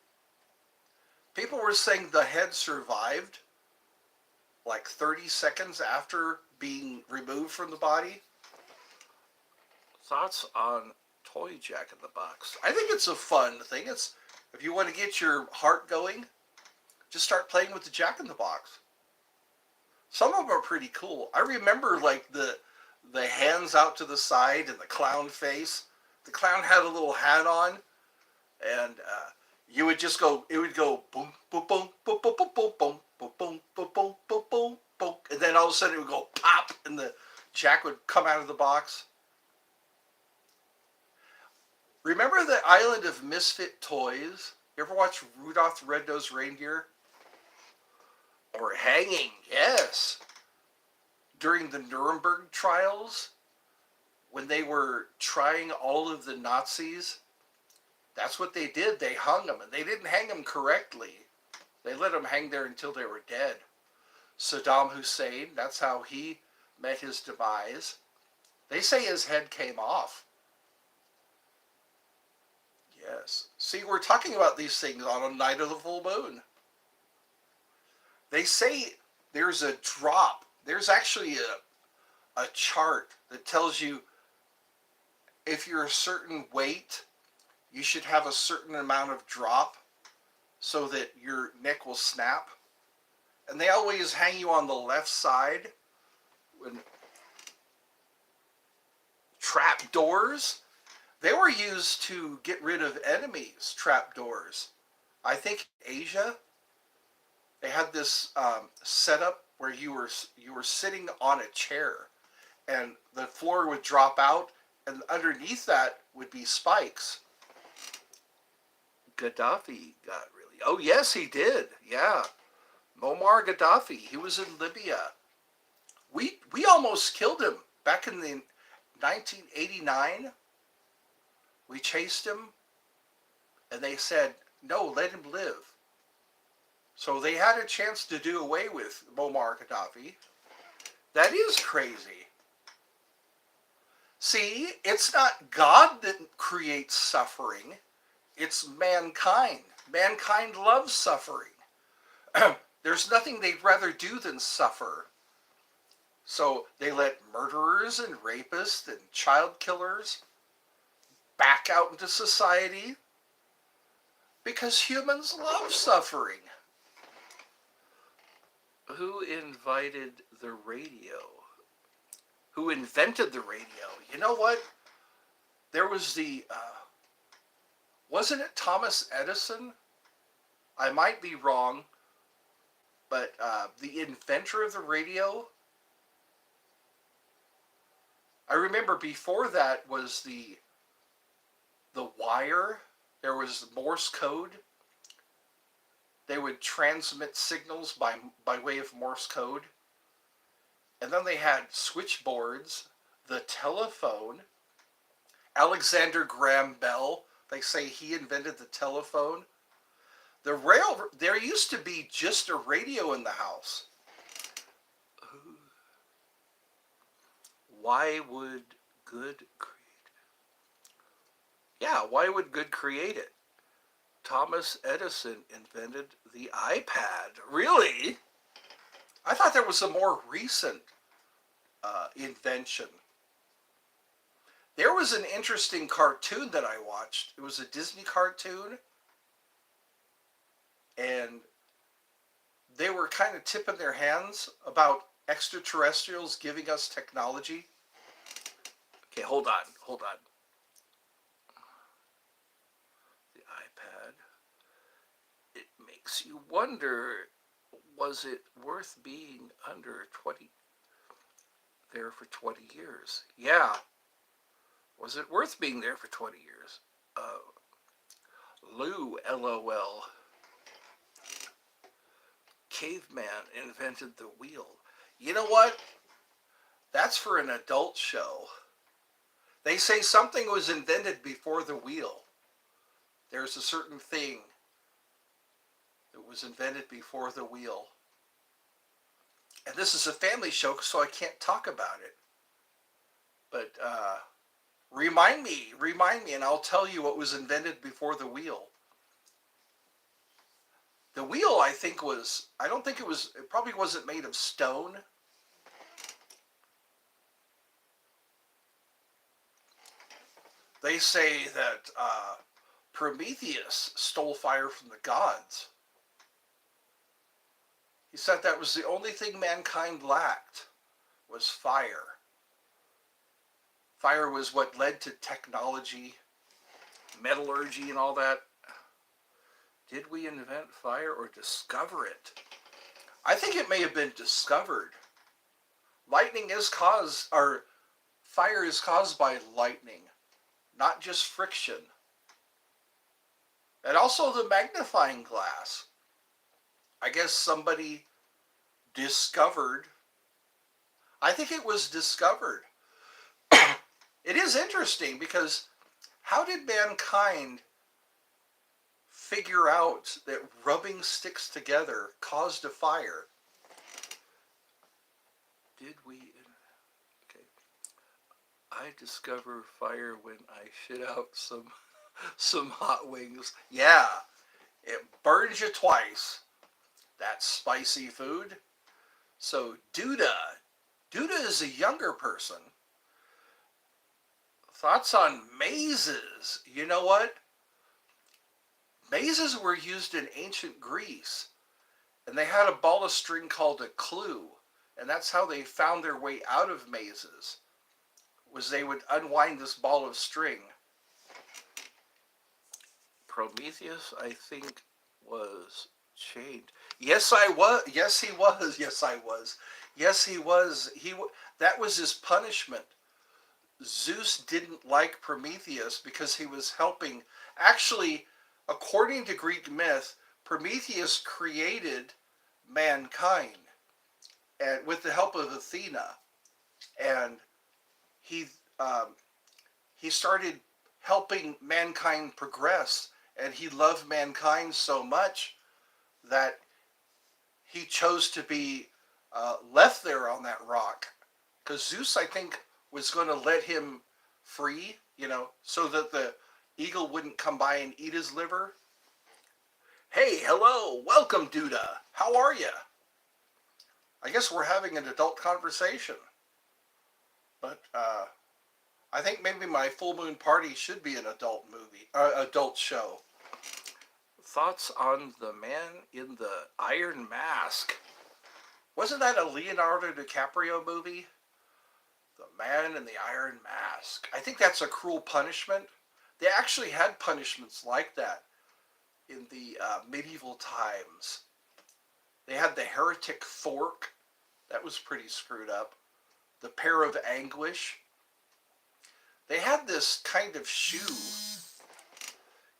people were saying the head survived like 30 seconds after being removed from the body. Thoughts on toy Jack in the Box? I think it's a fun thing. If you want to get your heart going, just start playing with the Jack in the Box. Some of them are pretty cool. I remember like the hands out to the side and the clown face. The clown had a little hat on, and you would just go. It would go boom, boom, boom, boom, boom, boom, boom, boom, boom, boom, boom, boom, boom, boom, boom, and then all of a sudden it would go pop, and the Jack would come out of the box. Remember the Island of Misfit Toys? You ever watch Rudolph the Red-Nosed Reindeer? Or Hanging, yes. During the Nuremberg trials, when they were trying all of the Nazis, That's what they did. They hung him, and they didn't hang him correctly. They let him hang there until they were dead. Saddam Hussein, that's how he met his demise. They say his head came off. Yes. See, we're talking about these things on a night of the full moon. They say there's a drop. There's actually a chart that tells you if you're a certain weight, you should have a certain amount of drop so that your neck will snap. And they always hang you on the left side. When trap doors, they were used to get rid of enemies, trap doors. I think Asia, they had this setup where you were sitting on a chair, and the floor would drop out, and underneath that would be spikes. Gaddafi got really... Oh, yes, he did. Yeah. Muammar Gaddafi. He was in Libya. We almost killed him back in the 1989. We chased him, and they said, no, let him live. So they had a chance to do away with Muammar Gaddafi. That is crazy. See, it's not God that creates suffering. It's mankind. Mankind loves suffering. There's nothing they'd rather do than suffer. So they let murderers and rapists and child killers back out into society because humans love suffering. Who invited the radio? Who invented the radio? You know what? There was the... wasn't it Thomas Edison? I might be wrong, but the inventor of the radio... I remember before that was the wire. There was Morse code. They would transmit signals by way of Morse code. And then they had switchboards, the telephone. Alexander Graham Bell, they say he invented the telephone. There used to be just a radio in the house. Why would good create it? Yeah, why would good create it? Thomas Edison invented the iPad. Really? I thought there was a more recent invention. There was an interesting cartoon that I watched. It was a Disney cartoon. And they were kind of tipping their hands about extraterrestrials giving us technology. Okay, hold on. The iPad. It makes you wonder, was it worth being there for 20 years? Yeah. Was it worth being there for 20 years? Lou, LOL. Caveman invented the wheel. You know what? That's for an adult show. They say something was invented before the wheel. There's a certain thing that was invented before the wheel. And this is a family show, so I can't talk about it. But remind me, and I'll tell you what was invented before the wheel. The wheel, I don't think it probably wasn't made of stone. They say that Prometheus stole fire from the gods. He said that was the only thing mankind lacked, was fire. Fire was what led to technology, metallurgy, and all that. Did we invent fire or discover it? I think it may have been discovered. Fire is caused by lightning, not just friction. And also the magnifying glass. I guess somebody discovered. I think it was discovered. It is interesting because how did mankind figure out that rubbing sticks together caused a fire. Did we? Okay. I discover fire when I shit out some hot wings. Yeah, it burns you twice. That's spicy food. So Duda is a younger person. Thoughts on mazes? You know what? Mazes were used in ancient Greece, and they had a ball of string called a clue, and that's how they found their way out of mazes. Was they would unwind this ball of string. Prometheus, I think, was chained. Yes, I was. Yes, he was. Yes, I was. Yes, he was. That was his punishment. Zeus didn't like Prometheus because he was helping. Actually, according to Greek myth, Prometheus created mankind, and with the help of Athena, and he um, he started helping mankind progress, and he loved mankind so much that he chose to be left there on that rock, because Zeus, I think, was going to let him free, so that the eagle wouldn't come by and eat his liver. Hey, hello, welcome, Duda. How are you? I guess we're having an adult conversation, but I think maybe my full moon party should be an adult movie, adult show. Thoughts on the man in the iron mask? Wasn't that a Leonardo DiCaprio movie? The Man in the Iron Mask. I think that's a cruel punishment. They actually had punishments like that in the medieval times. They had the heretic fork. That was pretty screwed up. The pear of anguish. They had this kind of shoe.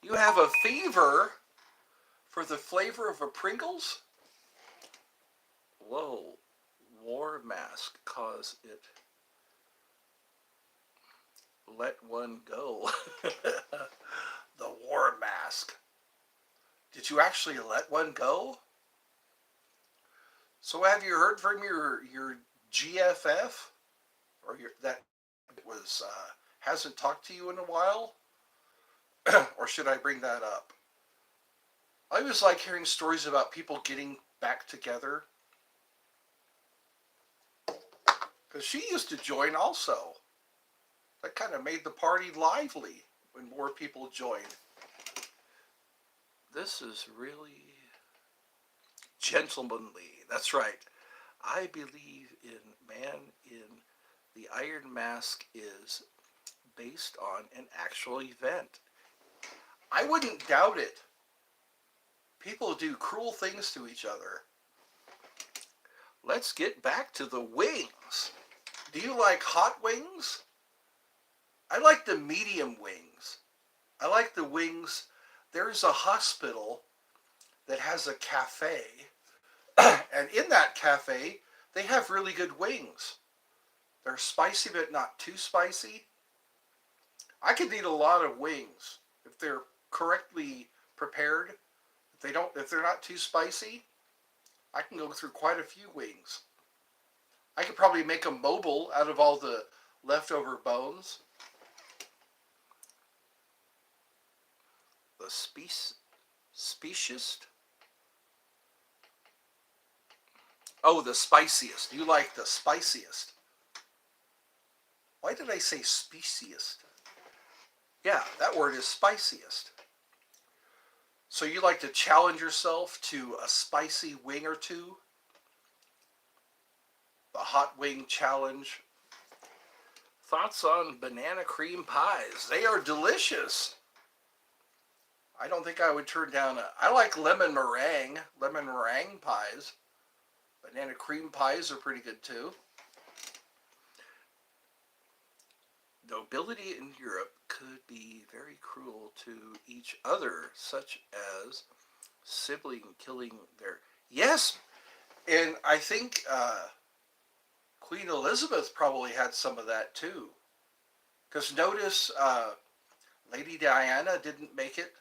You have a fever for the flavor of a Pringles? Whoa. War mask cause it. Let one go. The war mask. Did you actually let one go? So have you heard from your GFF? Or that was hasn't talked to you in a while? Or should I bring that up? I always like hearing stories about people getting back together. Because she used to join also. That kind of made the party lively when more people joined. This is really gentlemanly. That's right. I believe in Man in the Iron Mask is based on an actual event. I wouldn't doubt it. People do cruel things to each other. Let's get back to the wings. Do you like hot wings? I like the medium wings. I like the wings. There's a hospital that has a cafe, and in that cafe, they have really good wings. They're spicy, but not too spicy. I could eat a lot of wings if they're correctly prepared. If they're not too spicy, I can go through quite a few wings. I could probably make a mobile out of all the leftover bones. The speciest? Oh, the spiciest. You like the spiciest. Why did I say speciest? Yeah, that word is spiciest. So you like to challenge yourself to a spicy wing or two? The hot wing challenge. Thoughts on banana cream pies? They are delicious. I don't think I would turn down I like lemon meringue pies. Banana cream pies are pretty good too. Nobility in Europe could be very cruel to each other, such as sibling killing their... Yes, and I think Queen Elizabeth probably had some of that too. Because notice Lady Diana didn't make it.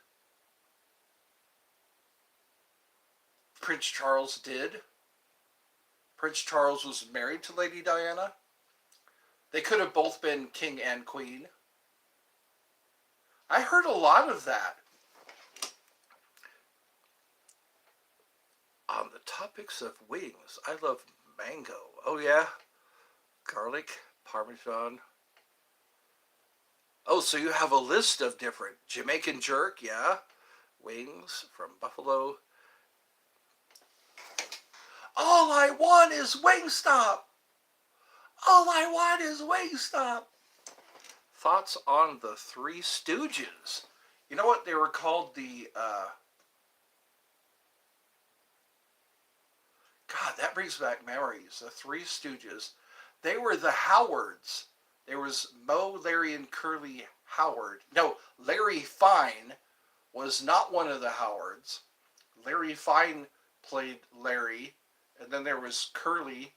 Prince Charles did. Prince Charles was married to Lady Diana. They could have both been king and queen. I heard a lot of that. On the topics of wings, I love mango. Oh yeah, garlic, parmesan. Oh, so you have a list of different Jamaican jerk, yeah, wings from buffalo. All I want is Wingstop. All I want is Wingstop. Thoughts on the Three Stooges? You know what they were called? God, that brings back memories. The Three Stooges. They were the Howards. There was Moe, Larry, and Curly Howard. No, Larry Fine was not one of the Howards. Larry Fine played Larry. And then there was Curly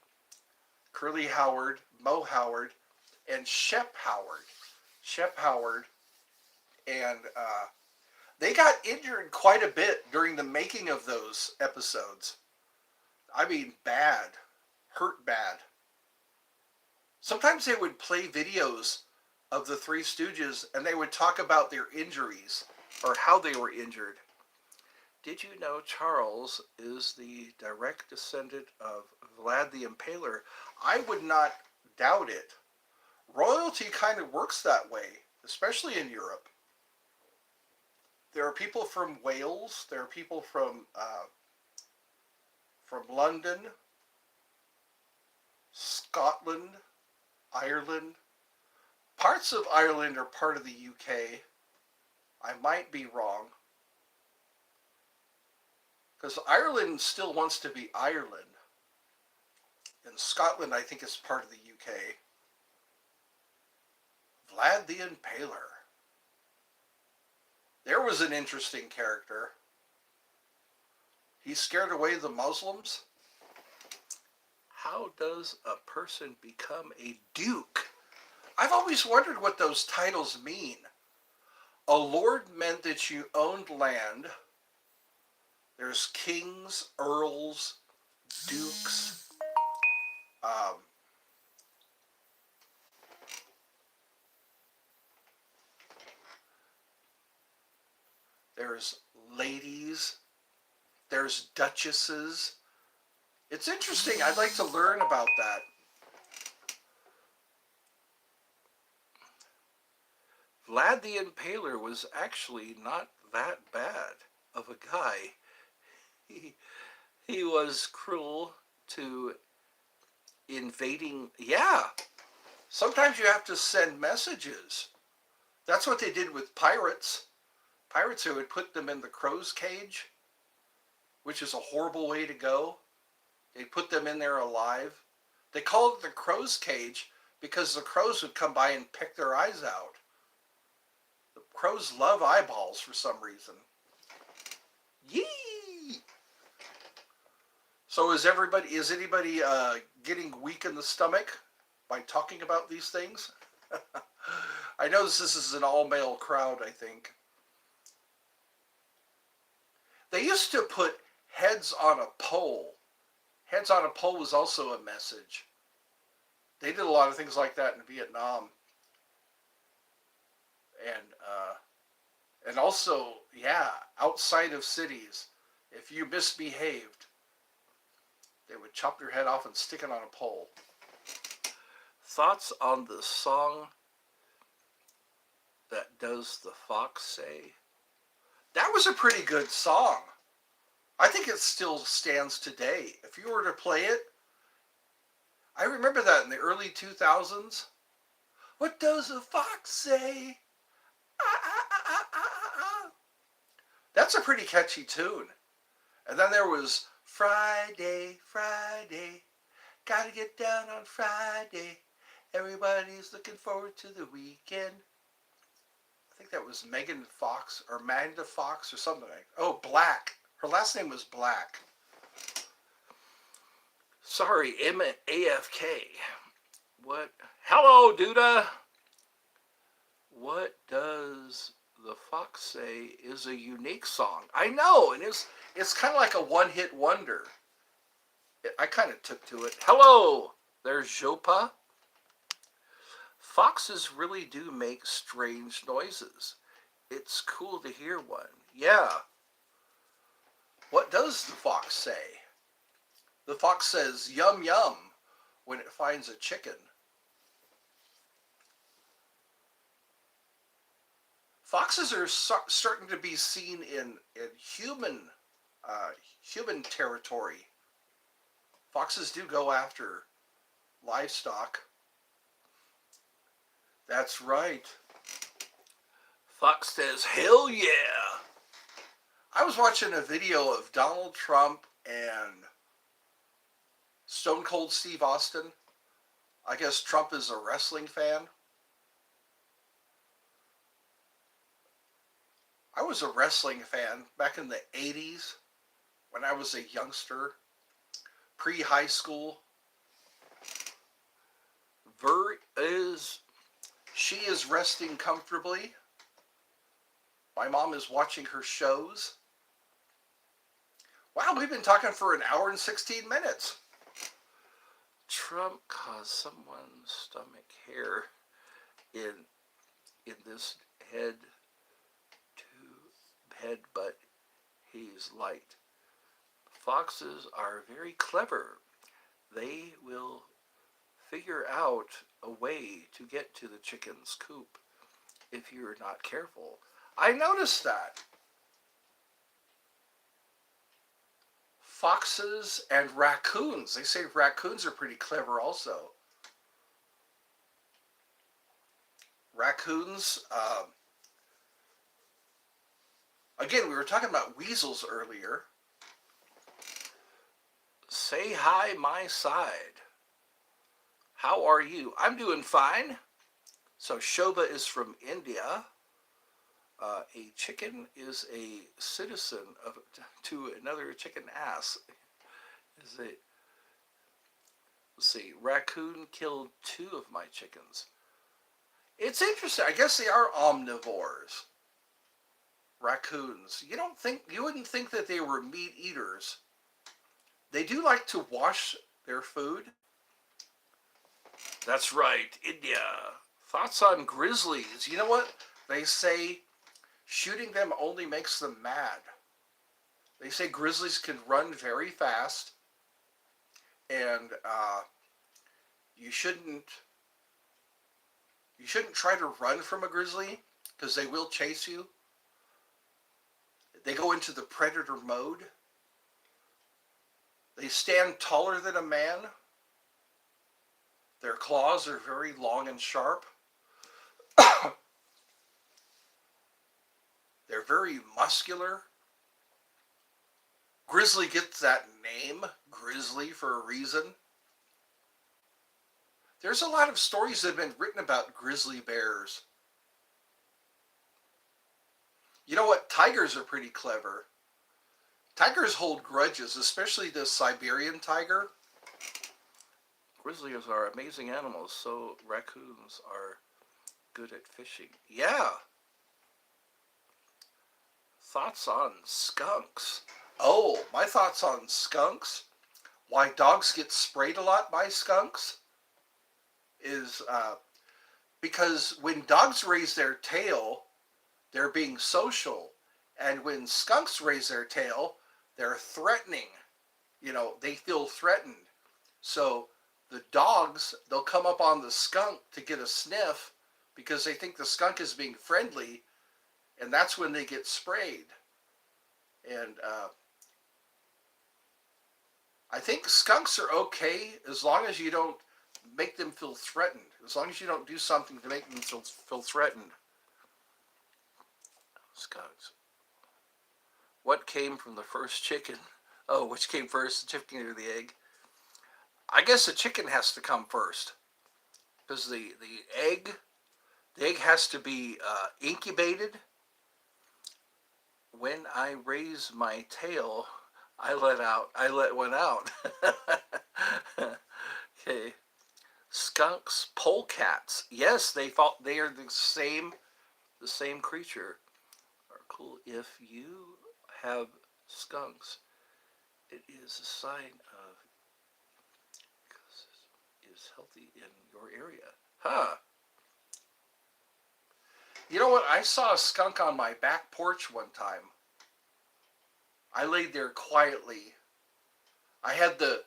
Howard, Moe Howard, and Shep Howard. Shep Howard. And they got injured quite a bit during the making of those episodes. I mean, bad. Hurt bad. Sometimes they would play videos of the Three Stooges and they would talk about their injuries or how they were injured. Did you know Charles is the direct descendant of Vlad the Impaler? I would not doubt it. Royalty kind of works that way, especially in Europe. There are people from Wales. There are people from London, Scotland, Ireland. Parts of Ireland are part of the UK. I might be wrong. Because Ireland still wants to be Ireland. And Scotland, I think, is part of the UK. Vlad the Impaler. There was an interesting character. He scared away the Muslims. How does a person become a duke? I've always wondered what those titles mean. A lord meant that you owned land. There's kings, earls, dukes. There's ladies. There's duchesses. It's interesting. I'd like to learn about that. Vlad the Impaler was actually not that bad of a guy. He was cruel to invading. Yeah, sometimes you have to send messages. That's what they did with pirates. Pirates who would put them in the crow's cage, which is a horrible way to go. They put them in there alive. They called it the crow's cage because the crows would come by and pick their eyes out. The crows love eyeballs for some reason. Yee! So is anybody getting weak in the stomach by talking about these things? I know this is an all-male crowd, I think. They used to put heads on a pole. Heads on a pole was also a message. They did a lot of things like that in Vietnam. And also, yeah, outside of cities, if you misbehaved, they would chop your head off and stick it on a pole. Thoughts on the song that Does the Fox Say? That was a pretty good song. I think it still stands today. If you were to play it, I remember that in the early 2000s. What does a fox say? Ah, ah, ah, ah, ah, ah. That's a pretty catchy tune. And then there was Friday, Friday, gotta get down on Friday. Everybody's looking forward to the weekend. I think that was Megan Fox or Magda Fox or something like that. Oh, Black. Her last name was Black. Sorry, AFK. What? Hello, Duda. What does the The Fox Say is a unique song. I know, and it's kind of like a one-hit wonder. I kind of took to it. Hello, there's Jopa. Foxes really do make strange noises. It's cool to hear one. Yeah. What does the fox say? The fox says yum yum when it finds a chicken. Foxes are starting to be seen in human territory. Foxes do go after livestock. That's right. Fox says, hell yeah. I was watching a video of Donald Trump and Stone Cold Steve Austin. I guess Trump is a wrestling fan. I was a wrestling fan back in the 80s when I was a youngster, pre-high school. She is resting comfortably. My mom is watching her shows. Wow, we've been talking for an hour and 16 minutes. Trump caused someone's stomach hair in this head, but he's light. Foxes are very clever. They will figure out a way to get to the chicken's coop if you're not careful. I noticed that. Foxes and raccoons. They say raccoons are pretty clever also. Raccoons, again, we were talking about weasels earlier. Say hi my side. How are you? I'm doing fine. So Shobha is from India. A chicken is a citizen to another chicken ass. Let's see, raccoon killed 2 of my chickens. It's interesting. I guess they are omnivores. Raccoons. You wouldn't think that they were meat eaters. They do like to wash their food. That's right, India. Thoughts on grizzlies? You know what? They say shooting them only makes them mad. They say grizzlies can run very fast, and you shouldn't try to run from a grizzly because they will chase you. They go into the predator mode. They stand taller than a man. Their claws are very long and sharp. They're very muscular. Grizzly gets that name, grizzly, for a reason. There's a lot of stories that have been written about grizzly bears. You know what? Tigers are pretty clever. Tigers hold grudges, especially the Siberian tiger. Grizzlies are amazing animals, so raccoons are good at fishing. Yeah. Thoughts on skunks? Oh, my thoughts on skunks? Why dogs get sprayed a lot by skunks is because when dogs raise their tail, they're being social. And when skunks raise their tail, they're threatening. They feel threatened. So the dogs, they'll come up on the skunk to get a sniff because they think the skunk is being friendly, and that's when they get sprayed. And I think skunks are okay as long as you don't make them feel threatened. As long as you don't do something to make them feel threatened. Skunks. What came from the first chicken? Oh, which came first, the chicken or the egg? I guess the chicken has to come first, because the egg has to be incubated. When I raise my tail, I let one out. Okay. Skunks, polecats. Yes, they are the same creature. cool. If you have skunks, it is a sign of is healthy in your area. Huh. You know what? I saw a skunk on my back porch one time. I laid there quietly. I had the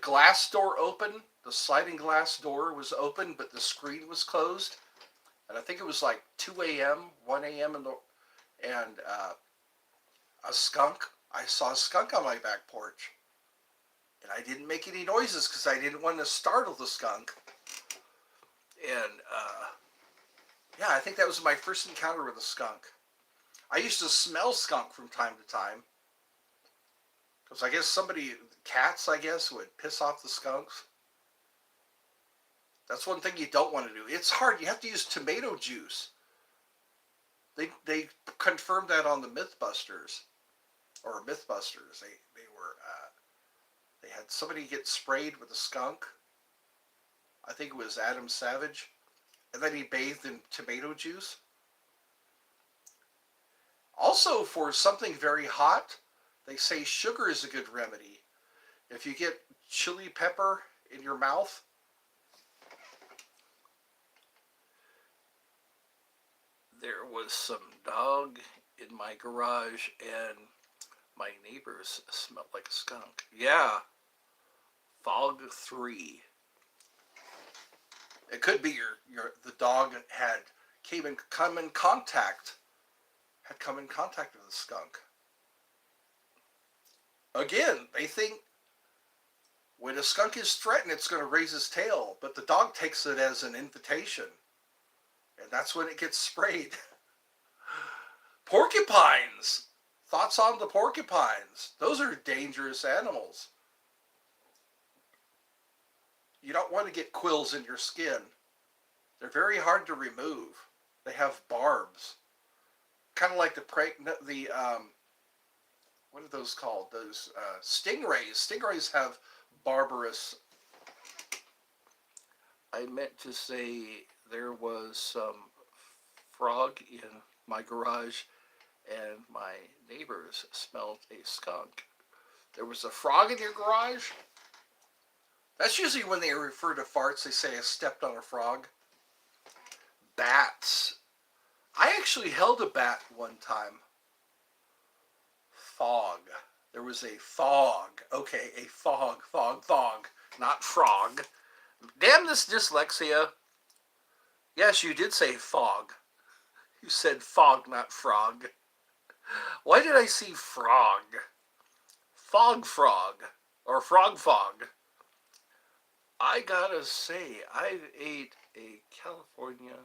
glass door open. The sliding glass door was open, but the screen was closed. And I think it was like 2 a.m., 1 a.m. And a skunk. I saw a skunk on my back porch. And I didn't make any noises because I didn't want to startle the skunk. And yeah, I think that was my first encounter with a skunk. I used to smell skunk from time to time. Because I guess cats, I guess, would piss off the skunks. That's one thing you don't want to do. It's hard. You have to use tomato juice. They confirmed that on the Mythbusters. Or Mythbusters. They had somebody get sprayed with a skunk. I think it was Adam Savage. And then he bathed in tomato juice. Also, for something very hot, they say sugar is a good remedy. If you get chili pepper in your mouth, there was some dog in my garage, and my neighbors smelled like a skunk. Yeah, Fog 3. it could be the dog had come in contact with a skunk. Again, they think when a skunk is threatened, it's going to raise its tail, but the dog takes it as an invitation, and that's when it gets sprayed. Porcupines! Thoughts on the porcupines? Those are dangerous animals. You don't want to get quills in your skin. They're very hard to remove. They have barbs. Kind of like what are those called? Those stingrays. Stingrays have barbarous. I meant to say there was some frog in my garage, and my neighbors smelled a skunk. There was a frog in your garage? That's usually when they refer to farts, they say I stepped on a frog. Bats. I actually held a bat one time. Fog. There was a fog. Okay, a fog. Not frog. Damn this dyslexia. Yes, you did say fog. You said fog, not frog. Why did I see frog? Frog. Or frog. I gotta say, I've ate a California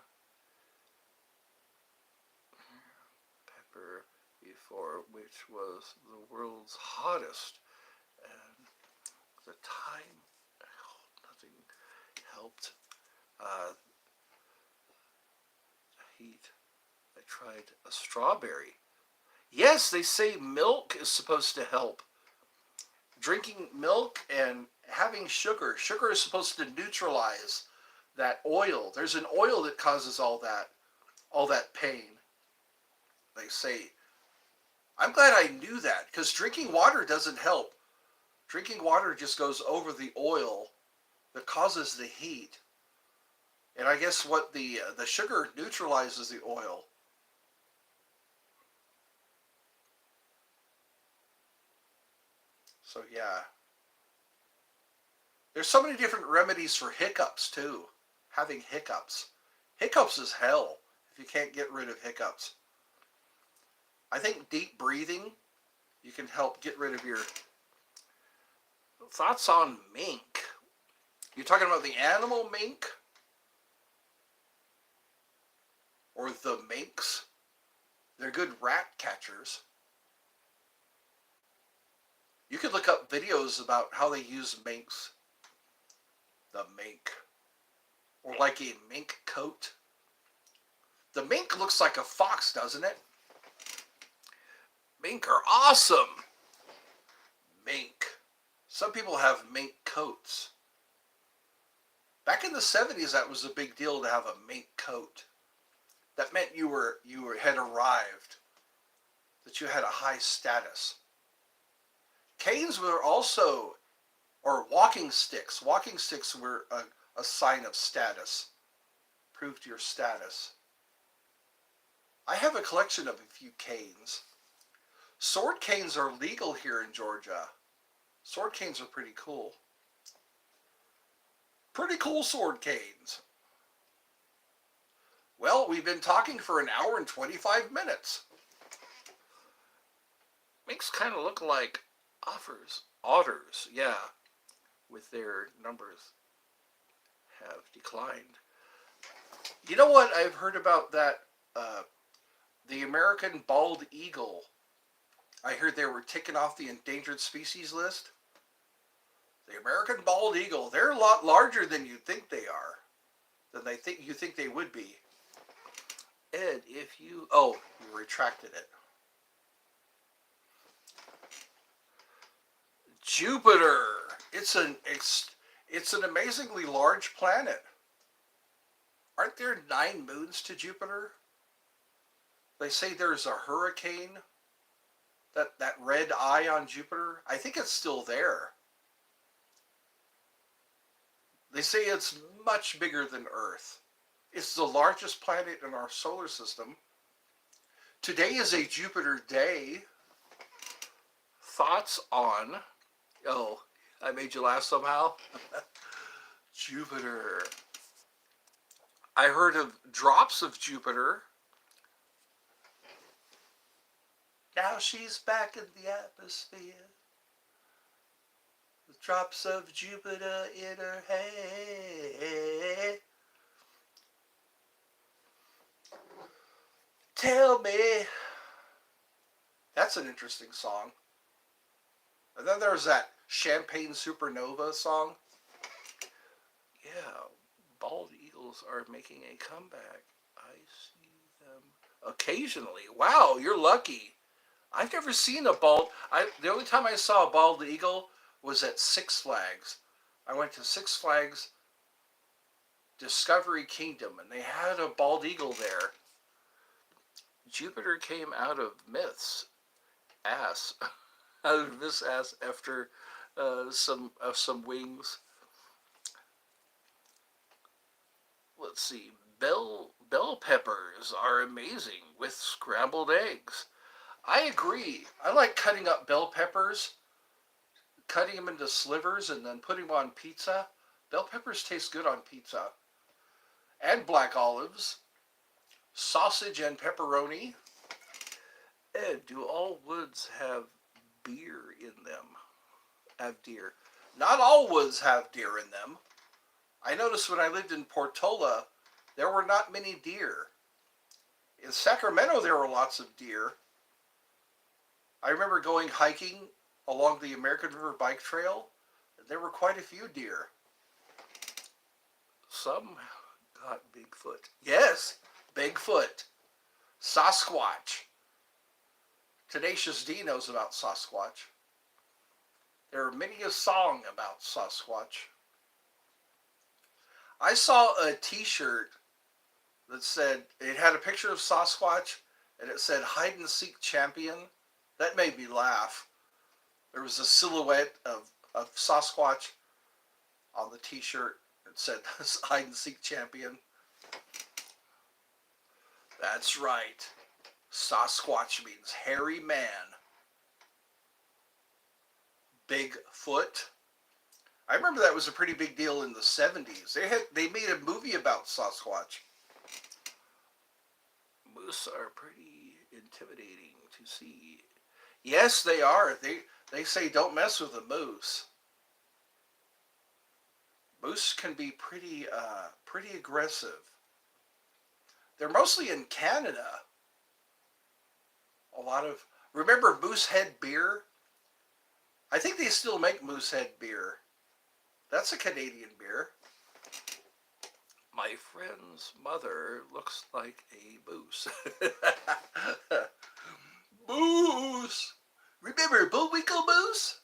pepper before, which was the world's hottest. And the time, nothing helped. The heat. I tried a strawberry. Yes, they say milk is supposed to help. Drinking milk and having sugar. Sugar is supposed to neutralize that oil. There's an oil that causes all that pain. They say. I'm glad I knew that, because drinking water doesn't help. Drinking water just goes over the oil that causes the heat. And I guess what the sugar neutralizes the oil. So yeah. There's so many different remedies for hiccups too. Having hiccups. Hiccups is hell if you can't get rid of hiccups. I think deep breathing, you can help get rid of your... Thoughts on mink? You talking about the animal mink? Or the minks? They're good rat catchers. You could look up videos about how they use minks. The mink. Or like a mink coat. The mink looks like a fox, doesn't it? Mink are awesome. Mink. Some people have mink coats. Back in the 70s, that was a big deal to have a mink coat. That meant you had arrived. that you had a high status. Canes were also, or walking sticks. Walking sticks were a sign of status, proved your status. I have a collection of a few canes. Sword canes are legal here in Georgia. Sword canes are pretty cool. Pretty cool sword canes. Well, we've been talking for an hour and 25 minutes. Makes kind of look like otters, yeah, with their numbers have declined. You know what I've heard about that? The American bald eagle. I heard they were taken off the endangered species list. The American bald eagle, they're a lot larger than you think they are. Than you think they would be. Ed, if you... Oh, you retracted it. Jupiter. It's an amazingly large planet. Aren't there 9 moons to Jupiter? They say there's a hurricane. That red eye on Jupiter. I think it's still there. They say it's much bigger than Earth. It's the largest planet in our solar system. Today is a Jupiter day. Thoughts on... Oh, I made you laugh somehow? Jupiter. I heard of drops of Jupiter. Now she's back in the atmosphere. The drops of Jupiter in her hair. Tell me. That's an interesting song. And then there's that Champagne Supernova song. Yeah, bald eagles are making a comeback. I see them occasionally. Wow, you're lucky. I've never seen a bald... The only time I saw a bald eagle was at Six Flags. I went to Six Flags Discovery Kingdom, and they had a bald eagle there. Jupiter came out of Myth's ass. Out of this ass after some wings. Let's see. Bell peppers are amazing with scrambled eggs. I agree. I like cutting up bell peppers, cutting them into slivers, and then putting them on pizza. Bell peppers taste good on pizza. And black olives, sausage and pepperoni. Ed, do all woods have beer in them? Have deer? Not all woods have deer in them. I noticed when I lived in Portola, there were not many deer. In Sacramento, there were lots of deer. I remember going hiking along the American River Bike Trail. There were quite a few deer. Some got Bigfoot. Yes, Bigfoot. Sasquatch. Tenacious D knows about Sasquatch. There are many a song about Sasquatch. I saw a t-shirt that said, it had a picture of Sasquatch, and it said, hide and seek champion. That made me laugh. There was a silhouette of Sasquatch on the t-shirt. It said, hide and seek champion. That's right. Sasquatch means hairy man. Bigfoot. I remember that was a pretty big deal in the 70s. They made a movie about Sasquatch. Moose are pretty intimidating to see. Yes, they are. They say don't mess with a moose. Moose can be pretty aggressive. They're mostly in Canada. Remember Moosehead beer? I think they still make Moosehead beer. That's a Canadian beer. My friend's mother looks like a moose. Moose! Remember Bullwinkle Moose?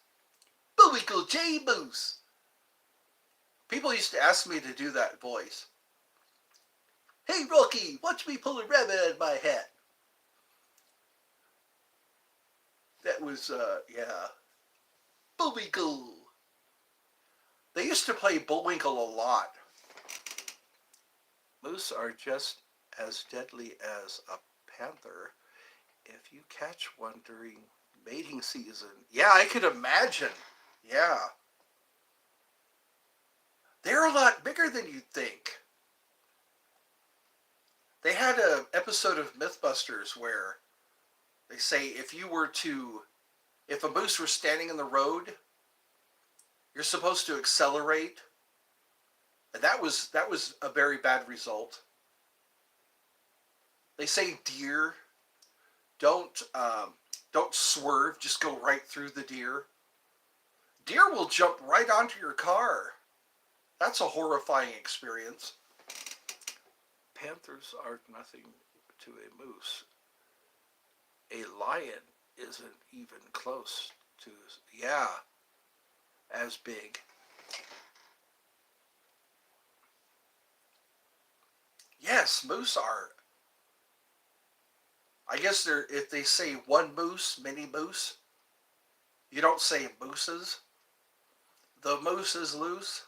Bullwinkle J. Moose. People used to ask me to do that voice. Hey, Rocky, watch me pull a rabbit out of my hat. That was, yeah. Bullwinkle. They used to play Bullwinkle a lot. Moose are just as deadly as a panther if you catch one during mating season. Yeah, I could imagine. Yeah. They're a lot bigger than you'd think. They had an episode of Mythbusters where they say if a moose were standing in the road, you're supposed to accelerate. And that was a very bad result. They say deer, don't swerve, just go right through the deer. Deer will jump right onto your car. That's a horrifying experience. Panthers are nothing to a moose. A lion isn't even close to, yeah, as big. Yes, moose are. I guess if they say one moose, many moose, you don't say mooses. The moose is loose.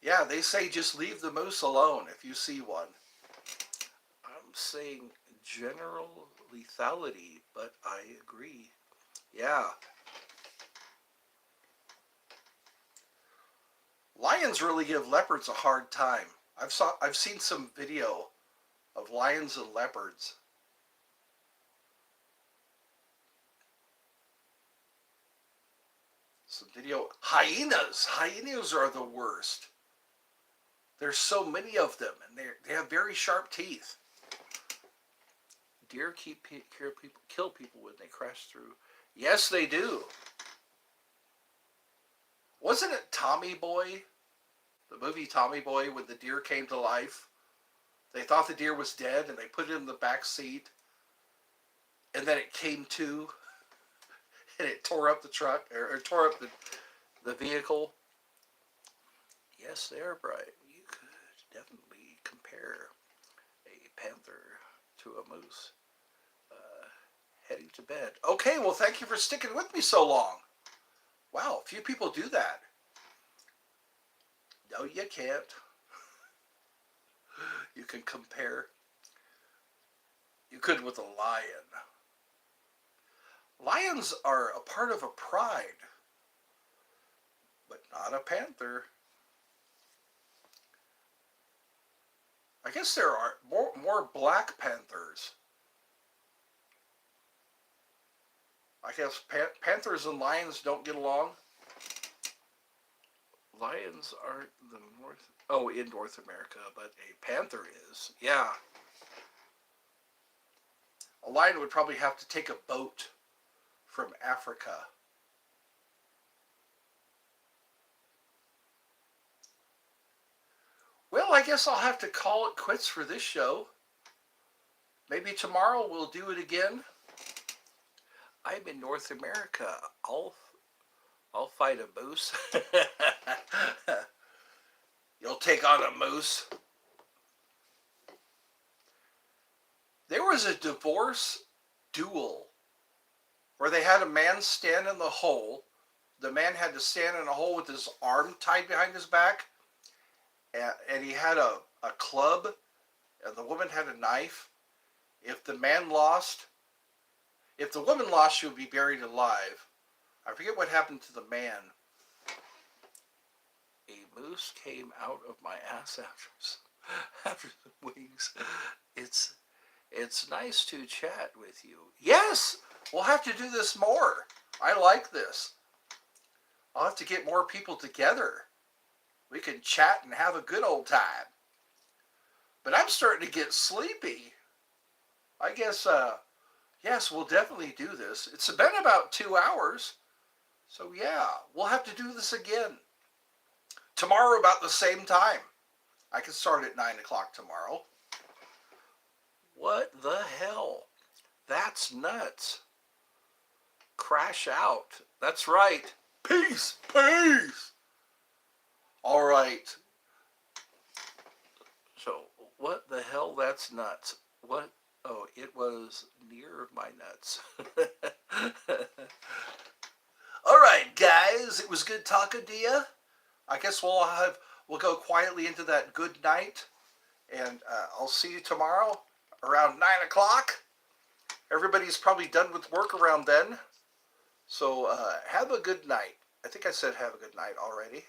Yeah, they say just leave the moose alone if you see one. I'm saying general lethality, but I agree. Yeah. Lions really give leopards a hard time. I've seen some video of lions and leopards. Some video. Hyenas. Hyenas are the worst. There's so many of them, and they have very sharp teeth. Deer kill people when they crash through. Yes, they do. Wasn't it Tommy Boy? The movie Tommy Boy, when the deer came to life? They thought the deer was dead, and they put it in the back seat. And then it came to, and it tore up the truck, or tore up the vehicle. Yes, there, Brian. You could definitely compare a panther to a moose. Heading to bed. Okay, well, thank you for sticking with me so long. Wow, few people do that. No, you can't. You can compare. You could with a lion. Lions are a part of a pride, but not a panther. I guess there are more black panthers. I guess panthers and lions don't get along. Lions aren't in North America, but a panther is. Yeah. A lion would probably have to take a boat from Africa. Well, I guess I'll have to call it quits for this show. Maybe tomorrow we'll do it again. I'm in North America. I'll fight a moose. You'll take on a moose. There was a divorce duel where they had a man stand in the hole. The man had to stand in a hole with his arm tied behind his back. And he had a club. And the woman had a knife. If the woman lost, she would be buried alive. I forget what happened to the man. A moose came out of my ass after the wings. It's nice to chat with you. Yes, we'll have to do this more. I like this. I'll have to get more people together. We can chat and have a good old time. But I'm starting to get sleepy. I guess, yes, we'll definitely do this. It's been about 2 hours. So yeah, we'll have to do this again. Tomorrow about the same time. I can start at 9 o'clock tomorrow. What the hell? That's nuts. Crash out. That's right. Peace. Peace. All right. So, what the hell? That's nuts. What Oh, it was near my nuts. All right, guys, it was good talking to you. I guess we'll go quietly into that good night, and I'll see you tomorrow around 9 o'clock. Everybody's probably done with work around then, so have a good night. I think I said have a good night already.